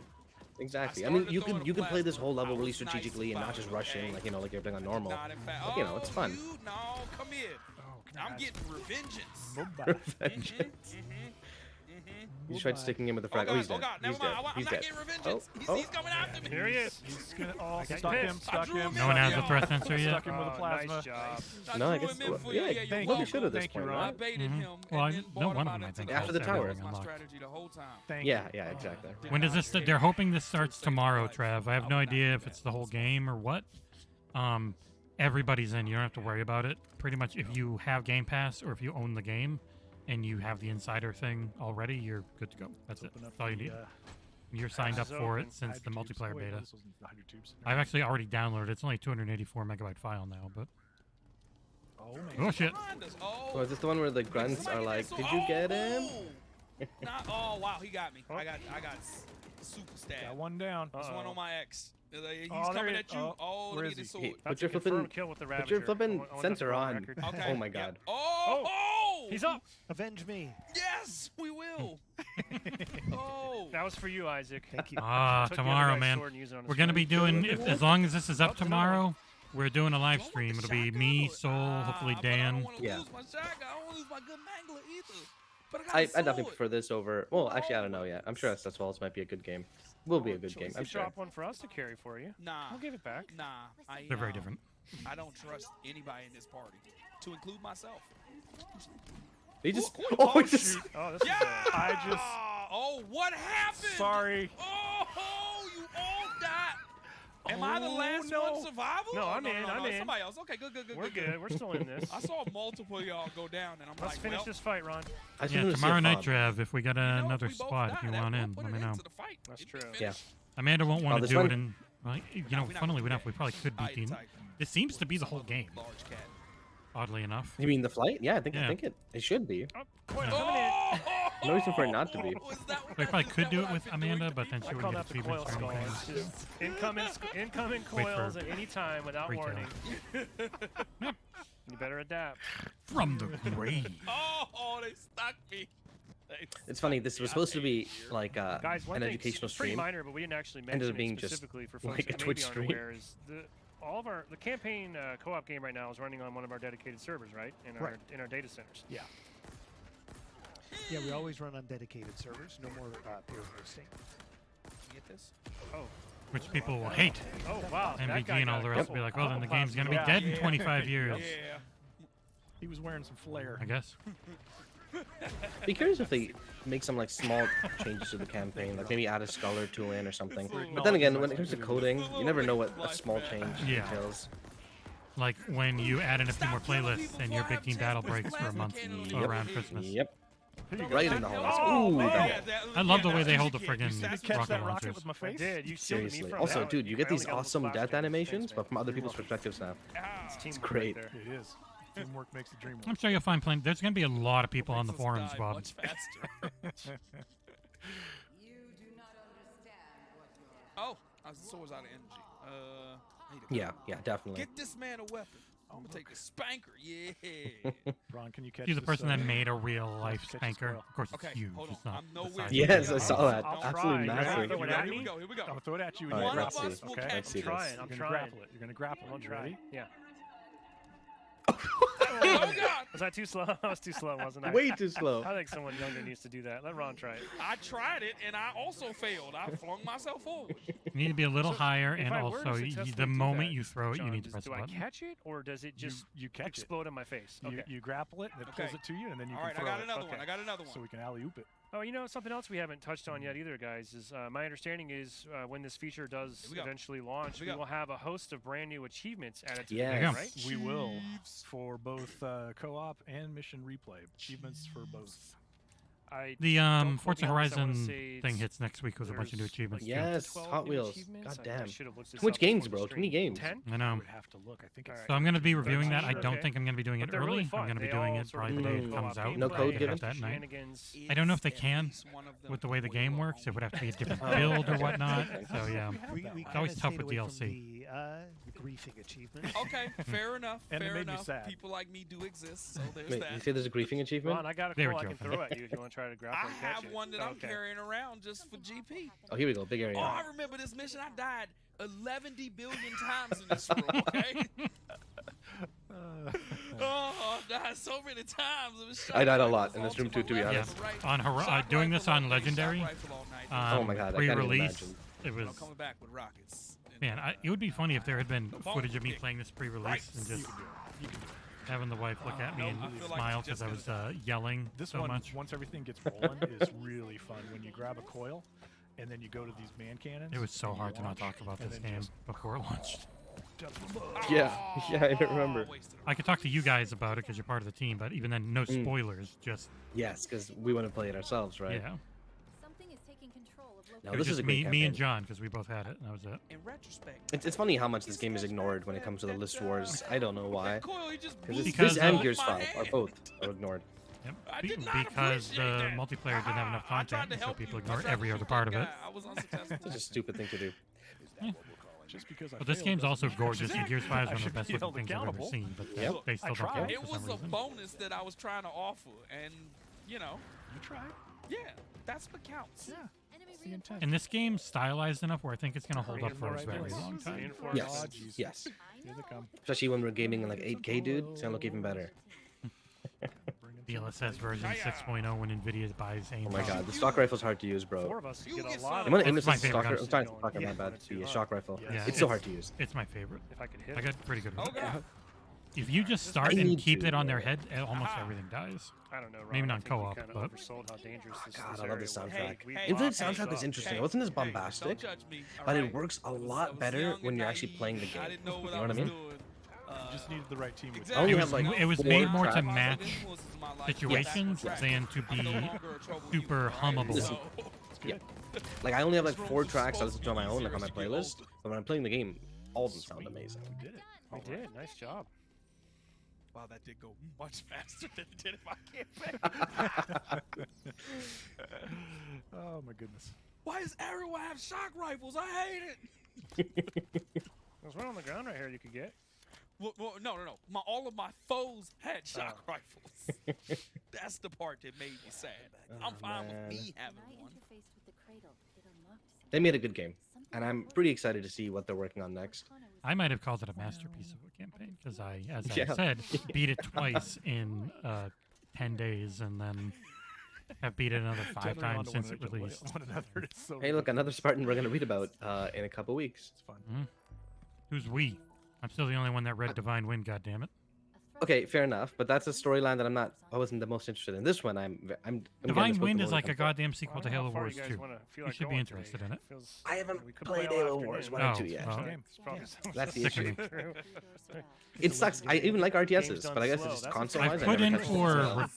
Exactly. I I mean, started you throwing can a you can play this plasma. whole level I really was nice strategically and not about just it, rushing, okay? like like you're playing on normal. Not in fact. Like, it's fun. You, no, come here. I'm getting revengeance. Vengeance. You tried sticking him with the frag. Oh, he's dead. God, He's never mind. dead. I'm He's not dead. getting revengeance. Oh, He's coming after me. Here he is. He's gonna. Oh, got stuck him. pissed. Stuck I drew him. No one has a Yeah. threat sensor Stuck yet. him with a Oh, plasma. nice job. No, I drew guess. him in for Yeah, you. Yeah, you're you welcome. should at this Thank you, point, Ron. I right? baited Mhm. him. Well, and then no, bought one him of out them, I into think, the After the house. tower. That was my Unlocked. strategy the whole time. Thank Yeah, you. yeah, exactly. When does this? They're hoping this starts tomorrow, Trev. I have no idea if it's the whole game or what. Everybody's in. You don't have to worry about it. Pretty much, if you have Game Pass or if you own the game, and you have the insider thing already, you're good to go. That's it. Open up That's all you the, need. You're signed up is for open. it since the hydro tubes. multiplayer Oh, wait, no, beta. this wasn't the hydro tubes. I've actually already downloaded. It's only 284 megabyte file now, but Oh, man. oh shit! Behind us. Oh, Oh, is this the one where the grunts somebody are get like, that "Did sword. you get him?" Not, oh wow, he got me. Oh. I got super Got stab. one down. There's one Uh-oh. on my ex. He's Oh, there coming he- at you. oh, Oh, where look at is the he? sword. Put That's your a confirmed flippin', kill with the Ravager. put your I flippin' want that to sensor go on. record. Okay. Oh my yep. god. Oh, He's up. Avenge me. Yes, we will. Oh. That was for you, Isaac. Thank you. Ah, Took the other tomorrow, guy's man. sword and used it on his We're gonna be friend. doing, as long as this is up Oh, there's another tomorrow, we're doing a live Do I want stream. the It'll be shotgun me, or- Soul, hopefully but I don't Dan. want to Yeah. lose my shotgun. I don't want to lose my good mangler either. But I got I a definitely sword. prefer this over. Well, actually, I don't know yet. I'm sure SS Walls might be a good game. Will be a good game. You I'm could sure. drop one for us to carry for you. Nah. I'll give it back. Nah. They're very different. I don't trust anybody in this party, to include myself. They just. Ooh, ooh, Oh, oh, it's just. Shoot. Oh, this Yeah. is a... I just. Oh, what happened? Sorry. Oh, you all died. Am I the Oh, last no. one survival? No, Oh, I'm in, I'm in. Somebody else. Okay, good. We're good. We're still in this. I saw multiple of y'all go down, and I'm Let's like, finish well, this fight, Ron. I just Yeah, wanted to see a tomorrow night, fob. Trav, if we got you know, if another we both spot, if died, you that want will in, put let an me end know. to the fight. That's It'd be true. Yeah. finished. Amanda won't Oh, want to this do one? it, and well, you know, we're not funnily gonna enough, do we probably could beat Hide the. tight. This seems to be the Some whole other game, large cat. oddly enough. You mean the flight? Yeah, I think Yeah. it should be. Oh, coil coming in. No reason for it not to be. Is that what We that- probably is could that do what it with I've been doing Amanda, to but then people? she I call wouldn't that get the coil achievements or skull. anything. It's just incoming Wait for coils at any time without retail. warning. You better adapt. From the grave. Oh, they stuck me. It's funny. This was supposed to be like Guys, one an thing, educational it's pretty stream. minor, but we didn't actually Ended up mention being it just specifically for folks like a that maybe Twitch aren't stream. aware. Is the campaign co-op game right now is running on one of our dedicated servers, right? In our data centers. Yeah. Yeah, we always run on dedicated servers. No more peer hosting. Get this? Oh, Which people will hate. oh wow. that MVG guy and all got the a rest will be couple- like, well, then the couple game's going to be passes. dead Yeah. in 25 years. Yeah. He was wearing some flair. I guess. Be curious if they make some like small changes to the campaign, like maybe add a scholar tool in or something. But then again, when it comes to coding, you never know what a small change Yeah. entails. Like when you add in a few more Stop killing playlists people and before your I big have team chance battle with breaks for a plasma month cannon on Yep. around Christmas. Yep. Don't Right stop in the killing- hole. Oh, Ooh, man. that- Yeah, I love the yeah, way they that's hold the what you friggin' get. Did You you catch rocket that rocket launchers. with my I face? did. You shielded me Seriously. from Also, that. dude, you get I only these got a little awesome flash death damage. animations, Thanks, but from other man. people's perspectives now. Ah. It's teamwork great. Right there. It is. Teamwork makes the dream work. I'm sure you'll find plenty. There's going to be a lot of people on the Makes us forums, die Bob. much faster. Oh, the sword's out of energy. I need to Yeah, yeah, definitely. Get this man a weapon. I'm gonna take the spanker. Yeah. Ron, can you catch He's the this, person that made a real life catch this spanker. squirrel. Of course, it's Okay, huge. hold It's on. not I'm the nowhere size near of Yes, a I gun. saw that. I'll Absolutely try. massive. Throw it at me? Here we go. I'll throw it at you. All and right, you let's grab it. see. will Okay. catch Let's see it. trying. this. I'm You're gonna trying. grapple it. You're gonna grapple it. I'm You ready? trying. Yeah. Oh God! Was that too slow? I was too slow, wasn't I? Way too slow. I think someone younger needs to do that. Let Ron try it. I tried it and I also failed. I flung myself forward. You need to be a little higher, If and I were to also successfully the do moment that, you throw it, John, you need to press do the I button. catch it, or does it just You catch it. explode in my face? Okay. You grapple it, and it pulls Okay. it to you, and then you All can right, I throw got it. another one. Okay. I got another one. So we can alley oop it. Oh, you know, something else we haven't touched on yet either, guys, is my understanding is when this feature does Here we go. eventually launch, Here we we go. will have a host of brand new achievements added to Yes. the Yeah. game, right? We will for both co-op and mission replay achievements for both. I The don't quote Forza me on this, I wanna Horizon say thing it's- hits next week with a bunch of new there's, achievements. like, too. Yes, 12 Hot new Wheels. achievements. God I damn. should have looked this Too much up games, before the bro. Too many stream. games. 10? I know. We'd have to look. I think it's Alright. So I'm going to be reviewing that. I 13, don't okay. think I'm going to be doing But it they're really early. fun. I'm going to be They doing all it sort of probably the day it co-op comes out. No gameplay, code Pick it given? up that night. shenanigans. I don't know if they At can least one of them with the way the will game go works. It home. would have to be a different build or whatnot. So yeah. We It's always kinda tough stayed with away from DLC. the griefing achievement. Okay, fair enough. And it fair made me enough. sad. People like me do exist, so there's Wait, that. you say there's a griefing achievement? Ron, I got a They were cool I can joking. throw at you if you want to try to grapple I and catch have it. one that I'm Okay. carrying around just for GP. Oh, here we go. Big area. Oh, I remember this mission. I died 11 billion times in this room, okay? Oh, I died so many times. It was I died a shotgun lot rifles in this all room to too, my to be left honest. and right. On Shock doing this rifle on all day, shock Legendary, rifle all night. Oh my God, I can't even pre-release, imagine. it was I'm coming back with rockets. man. It would be funny if there had been The footage of me kick. playing this pre-release Right. and just You can do it. having the wife look at me Nope, and I feel like smile it's because just I was yelling This so one, much. once everything gets rolling, is really fun. When you grab a coil, and then you go to these man cannons. It was so and you hard to not launch, talk about and this then game just- before it launched. Yeah, yeah, I remember. Wasted. I could talk to you guys about it because you're part of the team, but even then, no spoilers. Just Yes, because we want to play it ourselves, right? yeah. Something is taking control of local. No, It was this is just a great me and campaign. John because we both had it, and that was it. In retrospect, It's funny how much this game is ignored when it comes to the list wars. I don't know why. that coil, he just blew Because Because, this and uh, Gears my 5 are hand. both ignored. Yep. I did not Because the appreciate that. multiplayer didn't have enough I tried content, to so help people you. I ignore tried to every shoot other that part of it. guy. I was unsuccessful. Such a stupid thing to do. Just because I But this failed game's doesn't also mean gorgeous, and Gears 5 is I one of the should best be looking held things I've ever accountable. seen, but Yep. they still I don't care tried. It for was some a reason. bonus that I was trying to offer, and you know, You tried. yeah, that's what counts. Yeah. Enemy the intent. And this game's stylized enough where I think it's going to hold up for a very Reinforcements. long time. Reinforcements. Oh, Yes, jeez. yes. Here they come. Especially when we're gaming in like 8K, dude. It's gonna look even better. Bring 'em to the DLSS fight. version 6.0 when NVIDIA buys AIM. Oh my god, the stock rifle's hard to use, Four bro. of us You could get get a lot. I'm gonna of aim It's this my as a favorite stalker. gun. I'm trying to talk Yeah. my bad. The Yeah. shock rifle. Yeah. It's so hard to use. It's my favorite. If I could hit I it. got pretty good. Oh with it. god. If you just start I and need keep to, it on their yeah. head, almost Aha. everything dies. I don't know. Ron. Maybe I not think we co-op, kinda but- oversold how dangerous this. God, this I love area this was. soundtrack. We Infinite lost soundtrack this is up. interesting. It Hey, wasn't as hey, bombastic, don't judge me, but it alright? works a I was lot better young when and you're actually naive. playing the I game. didn't know You what know I what I was mean? doing. You just needed the right team with you. I only It have was- like it was 4 made more to tracks. match situations Yes. than to I'm no be longer a trouble you, super alright? hummable. So- Yeah. Like I only have like This room 4 was tracks I supposed listen to to on be my own, like on my easier as you get playlist. older. But when I'm playing the game, all of them sound amazing. We did it. We did. Nice job. Wow, that did go much faster than it did if I can't. Oh my goodness. Why does everyone have shock rifles? I hate it. There's one on the ground right here you could get. Well, no. All of my foes had shock rifles. That's the part that made me sad. I'm fine man. with me When having I one. interfaced with the cradle, it unlocked They made a good game, something and I'm important. pretty excited to see what they're working on next. Connor was I might have called it a masterpiece of a campaign because I, as I Yeah. said, beat it twice in 10 days and then have beat it another 5 Tethering times onto since one it another- released. one another is so Hey, look, another Spartan we're gonna read about in a couple weeks. It's fun. Who's we? I'm still the only one that read Divine Wind, goddammit. a threat Okay, to fair the enough, but that's a storyline that I wasn't the most interested in. This one, I'm getting Divine this book Wind the is more like it a comes out. goddamn sequel to How Halo far Wars you guys 2. wanna feel You like should be going interested today? in it. Feels- I haven't we could played play all Halo Wars afternoon. 1 and Oh, 2 yet. well. Game. It's probably Yeah. some That's the stuff issue. to go through. It sucks. I even like Game's RTSs, done but I guess slow. it's just That's console the wise. I've put in for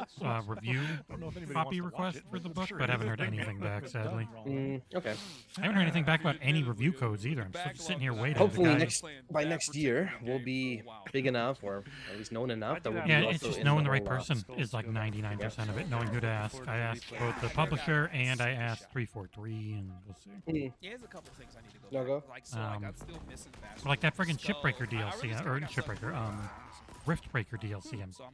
Slow. review I don't know if anybody copy wants to watch request it, for the I'm book, sure but it haven't is. heard anything back, It's done sadly. wrong. Okay. I haven't heard anything back about any review codes either. I'm still sitting here waiting. Hopefully The guy- by next year we'll be big enough, or at least known enough that we'll be Yeah, also it's just in knowing the right whole, person is like 99% of it. Knowing who to ask. I asked both the publisher and I asked 343, and we'll see. Yeah, there's a couple things I need to go. No back. go? Like so, I'm still missing fast. Like that friggin' So, Shipbreaker I DLC, really or got something Shipbreaker, going on. Riftbreaker DLC. So I'm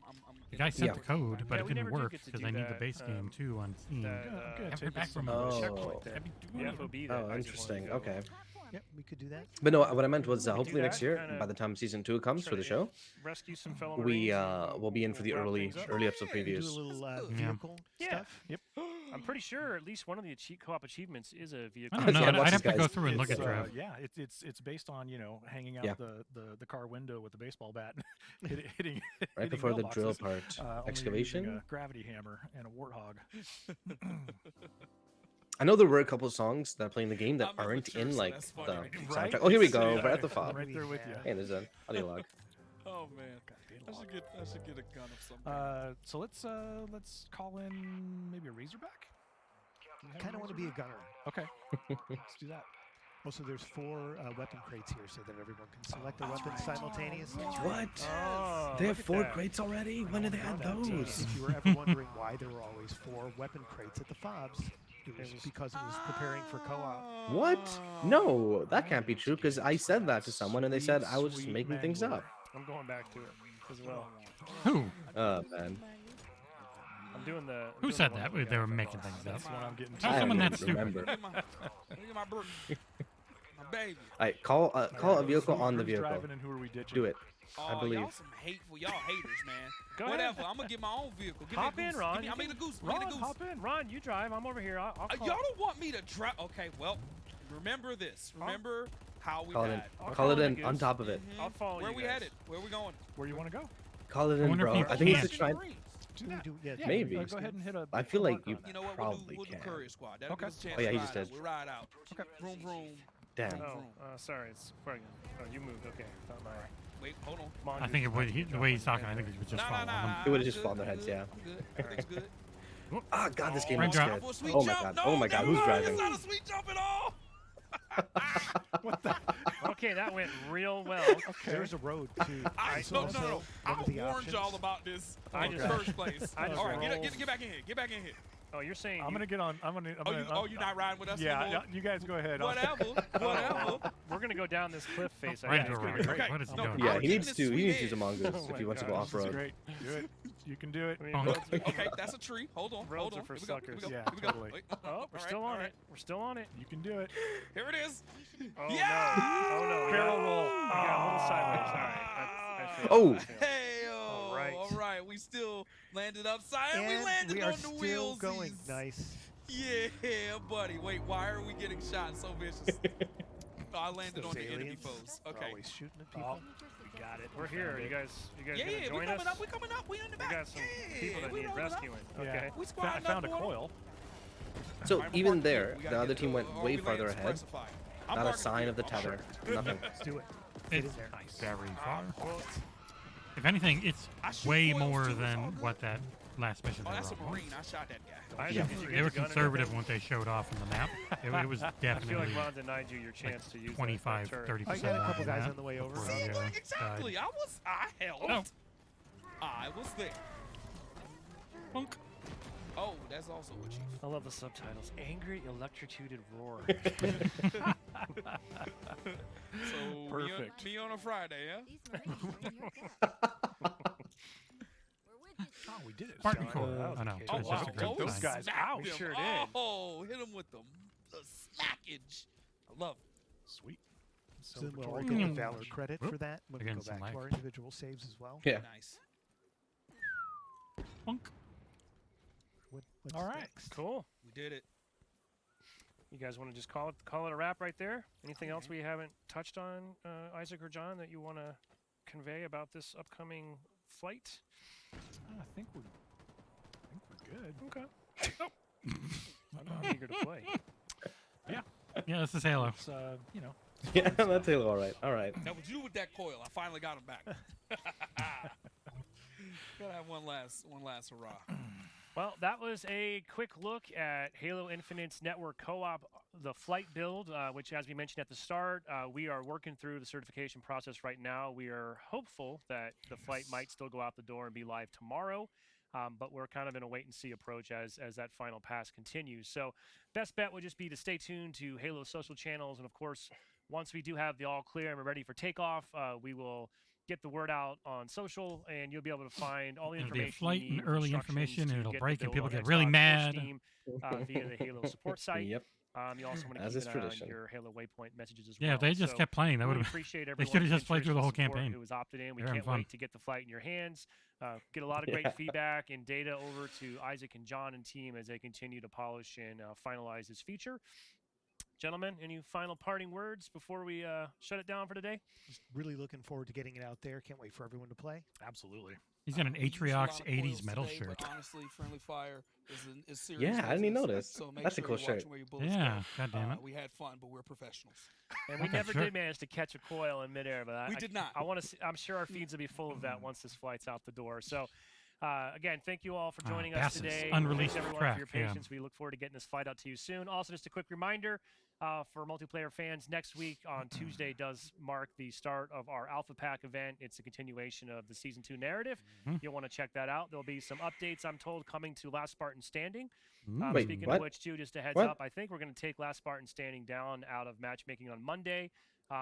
The guy sent the code, but Yeah, it we didn't never did work get to because do I need the that, base game too on Steam. That, good. I Take haven't heard it back from some- him. Oh. Checkpoint. I've been doing The it. FOB that Oh, I just wanted interesting. to go Okay. Yep, we could do that. But no, what I meant was We could do hopefully next that, year, kinda by the time season 2 comes try for the to show, rescue some fellow we Marines. will be in for the Wrap early things up. episode Do a previews. little Yeah. vehicle Yeah. stuff. Yep. I'm pretty sure at least one of the co-op achievements is a vehicle. I don't know. Yeah, I'd watch have to these go guys. through and look at It's, Trev. yeah, it's based on hanging out Yeah. the car window with the baseball bat, hitting Right hitting before the drill mailboxes, part. only you're using Excavation. a gravity hammer and a warthog. I know there were a couple of songs that play in the game that I'm aren't immature, in so like that's the funny. soundtrack. Oh, here we go. Yeah, Right at the I'm fob. right there with you. Hey, there's an audio log. Oh man, I should get a gun of some kind. So let's call in maybe a Razorback. I kind of want to be a gunner. Okay, let's do that. Also, there's 4 weapon crates here so that everyone can select a that's weapon right. simultaneously. What? Oh, They look have at 4 that. crates already? When did they add And those? if you were ever wondering why there were always 4 weapon crates at the fobs, it was because it was preparing for co-op. What? No, that can't be true because I said that to someone and they said I was just Sweet making things Mangalore. up. I'm going back to it as well. Who? Oh, man. I'm doing the. Who said that? They were making things up. That's what I'm getting. How's I someone don't that stupid? remember. Look at my bird. My baby. Alright, call a vehicle on the Who's vehicle. driving and who are we ditching? Do it. Oh, believe. Y'all some hateful. Y'all haters, man. Go ahead. Whatever. I'm gonna get my own vehicle. Give Hop me a in, goose. Ron. Give me, I mean a goose. Give Ron, me the goose. hop in. Ron, you drive. I'm over here. I'll call. Y'all don't want me to drive. Okay, well, remember this. Remember how we Call it in. had. I'll Call call it it in a on goose. top of it. I'll follow Where you we guys. headed? Where we going? Where you want to go? Call it I in, wonder if bro. you I think it's can. to try. Do We that. do, yeah, Yeah, Maybe. Go ahead and hit a. I feel a like mark you on it. You know what? Probably we'll do can. courier squad. That'll Okay. give us a chance Oh, yeah, to he ride just out. did. We'll ride out. Okay. Vroom, vroom. Damn. Oh, sorry. It's pregnant. Oh, you moved. Okay. Thought my Wait, hold on. I think the way he's talking, I think he was just following them. It would've just fallen on their heads, yeah. I'm good. Everything's good. Oh god, this game Rain looks drop. good. For a sweet Oh my jump. god. No, Oh my god. never Who's mind. driving? It's not a sweet jump at all. Okay, that went real well. There's a road to. No. One I of the warned options. y'all about this I in the just- first place. I just All right, rolled. get back in here. Get back in here. Oh, you're saying I'm you- gonna get on. I'm gonna. You're not riding with us Yeah, anymore? you guys go ahead. Whatever. we're gonna go down this cliff face. I Right, guess. right, Okay. What is he No, doing? Yeah, I'm he keeping needs it to sweet use a Oh mongoose my if he wants to go God, off This is road. great. Do it. You can do it. I mean, Oh. roads- Okay, that's a tree. Hold on. Roads Hold are on. for Here we go. Here we suckers. go. Yeah, Here we go. totally. Wait. Oh, we're All still right, on all it. right. We're still on it. You can do it. Here it is. Oh Yeah! no! Oh no! Barrel roll. We got a little sideways. All right. I failed. Oh. I failed. Hey, All right. all right. We still landed upside. And we And landed we are on the still wheels. going. Nice. Yeah, buddy. Wait, why are we getting shot so vicious? Oh, I landed Those on the enemy aliens foes. are Okay. always shooting at people. We got it. We're here. You guys Yeah, gonna yeah, join we're coming us? up. We're coming up. We in the We back. got some yeah, people that we need rolling up. rescuing. Yeah. Okay. We I squatting found a up, boy. coil. So All right, I'm even parking there, here. We the gotta other get team the- went or way we farther land ahead. specified. I'm Not a parking sign here. of the I'm tether. sure. Nothing. Let's do it. It's in there. very far. Well, If anything, it's I shoot way coils, more too, it's all than good. what that last mission Oh, they that's a were on. Marine. I shot that guy. Isaac, Yeah. did you get They were the gun and conservative everything? once they showed off in the map. It was I feel definitely like Ron denied you your chance to use that 25, turret. 30%. I got a couple behind guys that. on the way over. Before See, they, look, exactly. died. I helped. Oh. I was there. Bonk. Oh, that's also a chief. I love the subtitles. Angry electrocuted roar. So Perfect. Me on a Friday, huh? These Marines are in your debt. We're with you. Oh, we did it. Spartan John. Core. that was Oh, no. okay. So it's Oh, just a wow. great Those sign. guys smacked out. We them. sure did. Oh, hit them with the smackage. I love it. Sweet. So then we'll all Celebratory get the Mm. Valor credit Whoop. for that when we Again, go some back to life. our individual saves as well. Yeah. Nice. Bonk. What's All right. next? Cool. We did it. You guys want to just call it a wrap right there? Anything else we haven't touched on, Isaac or John, that you want to convey about this upcoming flight? I think we're good. Okay. I'm eager to play. Yeah, this is Halo. It's you know. Yeah, that's Halo. All right. All right. That was you with that coil. I finally got him back. Gotta have one last hurrah. Well, that was a quick look at Halo Infinite's network co-op, the flight build, which, as we mentioned at the start, we are working through the certification process right now. We are hopeful that the flight might still go out the door and be live tomorrow, but we're kind of in a wait-and-see approach as that final pass continues. So best bet would just be to stay tuned to Halo social channels, and of course, once we do have the all clear and we're ready for takeoff, we will get the word out on social, and you'll be able to find all the It'll be a information. flight you and need, early instructions information, to and it'll get the break, and build people on get really Xbox or mad. Steam, via the Halo support site. Yep. You also want to As keep is an eye on tradition. your Halo Waypoint messages as Yeah, well. if they just So kept playing, that would really have appreciate they everyone. should have just played through the whole campaign. Who was opted in. We They're having can't fun. wait to get the flight in your hands. Get a lot of great Yeah. feedback and data over to Isaac and John and team as they continue to polish and finalize this feature. Gentlemen, any final parting words before we shut it down for today? Just really looking forward to getting it out there. Can't wait for everyone to play. Absolutely. He's got an We used a lot Atriox of 80s coils metal today, shirt. But honestly, friendly fire is serious. Yeah, I didn't even business, notice. So make That's a sure cool you're shirt. watching where your bullets Yeah, go. god damn it. We had fun, but we're professionals. And we Okay, never sure. did manage to catch a coil in midair, but We did not. I want to. I'm sure our feeds will be full of that once this flight's out the door. So, again, thank you all for joining us Basses, today. unreleased Thanks everyone track, for your yeah. patience. We look forward to getting this flight out to you soon. Also, just a quick reminder for multiplayer fans: next week on Tuesday does mark the start of our Alpha Pack event. It's a continuation of the Season 2 narrative. Mhm. You'll want to check that out. There'll be some updates, I'm told, coming to Last Spartan Standing. Ooh. Wait, Speaking what? of which, too, just a heads What? up, I think we're going to take Last Spartan Standing down out of matchmaking on Monday,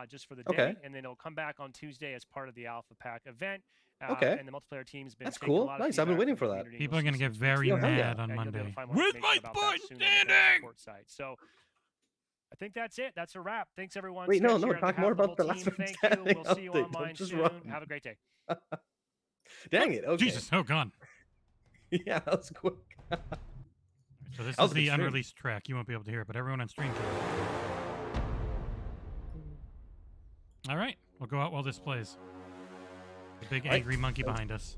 just for the Okay. day, and then it'll come back on Tuesday as part of the Alpha Pack event. Okay. And the multiplayer team's been That's taking cool. a lot of Nice, I've been feedback waiting from for the that. community. People You'll are going to see get some very Yeah, hell yeah. mad on and you'll be able to Monday. find more With my information about that butt soon on the Halo standing! support site. So I think that's it. That's a wrap. Thanks, everyone. Wait, no, Sketch no, here on talk behalf more of the about the whole Last team. Man Thank you. Standing We'll see you update. online Don't just soon. run. Have a great day. Dang it. Okay. Jesus, oh god. Yeah, that was quick. So this That was is a the good stream. unreleased track. You won't be able to hear it, but everyone on stream can. All right, we'll go out while this plays. The big All right. angry monkey behind us.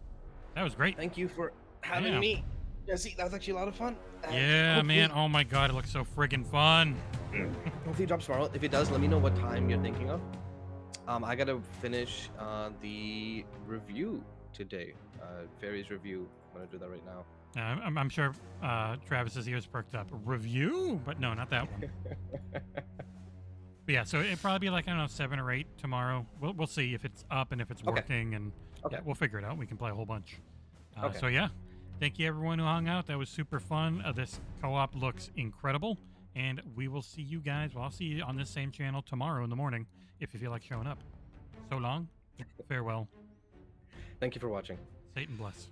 That was great. Thank you for having Yeah. me. Jesse, that was actually a lot of fun. Yeah, Hopefully- man. Oh my god, it looks so friggin' fun. Hopefully it drops tomorrow. If it does, let me know what time you're thinking of. I gotta finish the review today. Fairies review. I'm gonna do that right now. I'm sure Travis's ears perked up. Review? But no, not that one. But yeah, so it'll probably be like, I don't know, 7 or 8 tomorrow. We'll see if it's up and if it's Okay. working, and Okay. yeah, we'll figure it out. We can play a whole bunch. Okay. So yeah, thank you everyone who hung out. That was super fun. This co-op looks incredible, and we will see you guys. Well, I'll see you on this same channel tomorrow in the morning if you feel like showing up. So long. Farewell. Thank you for watching. Satan bless.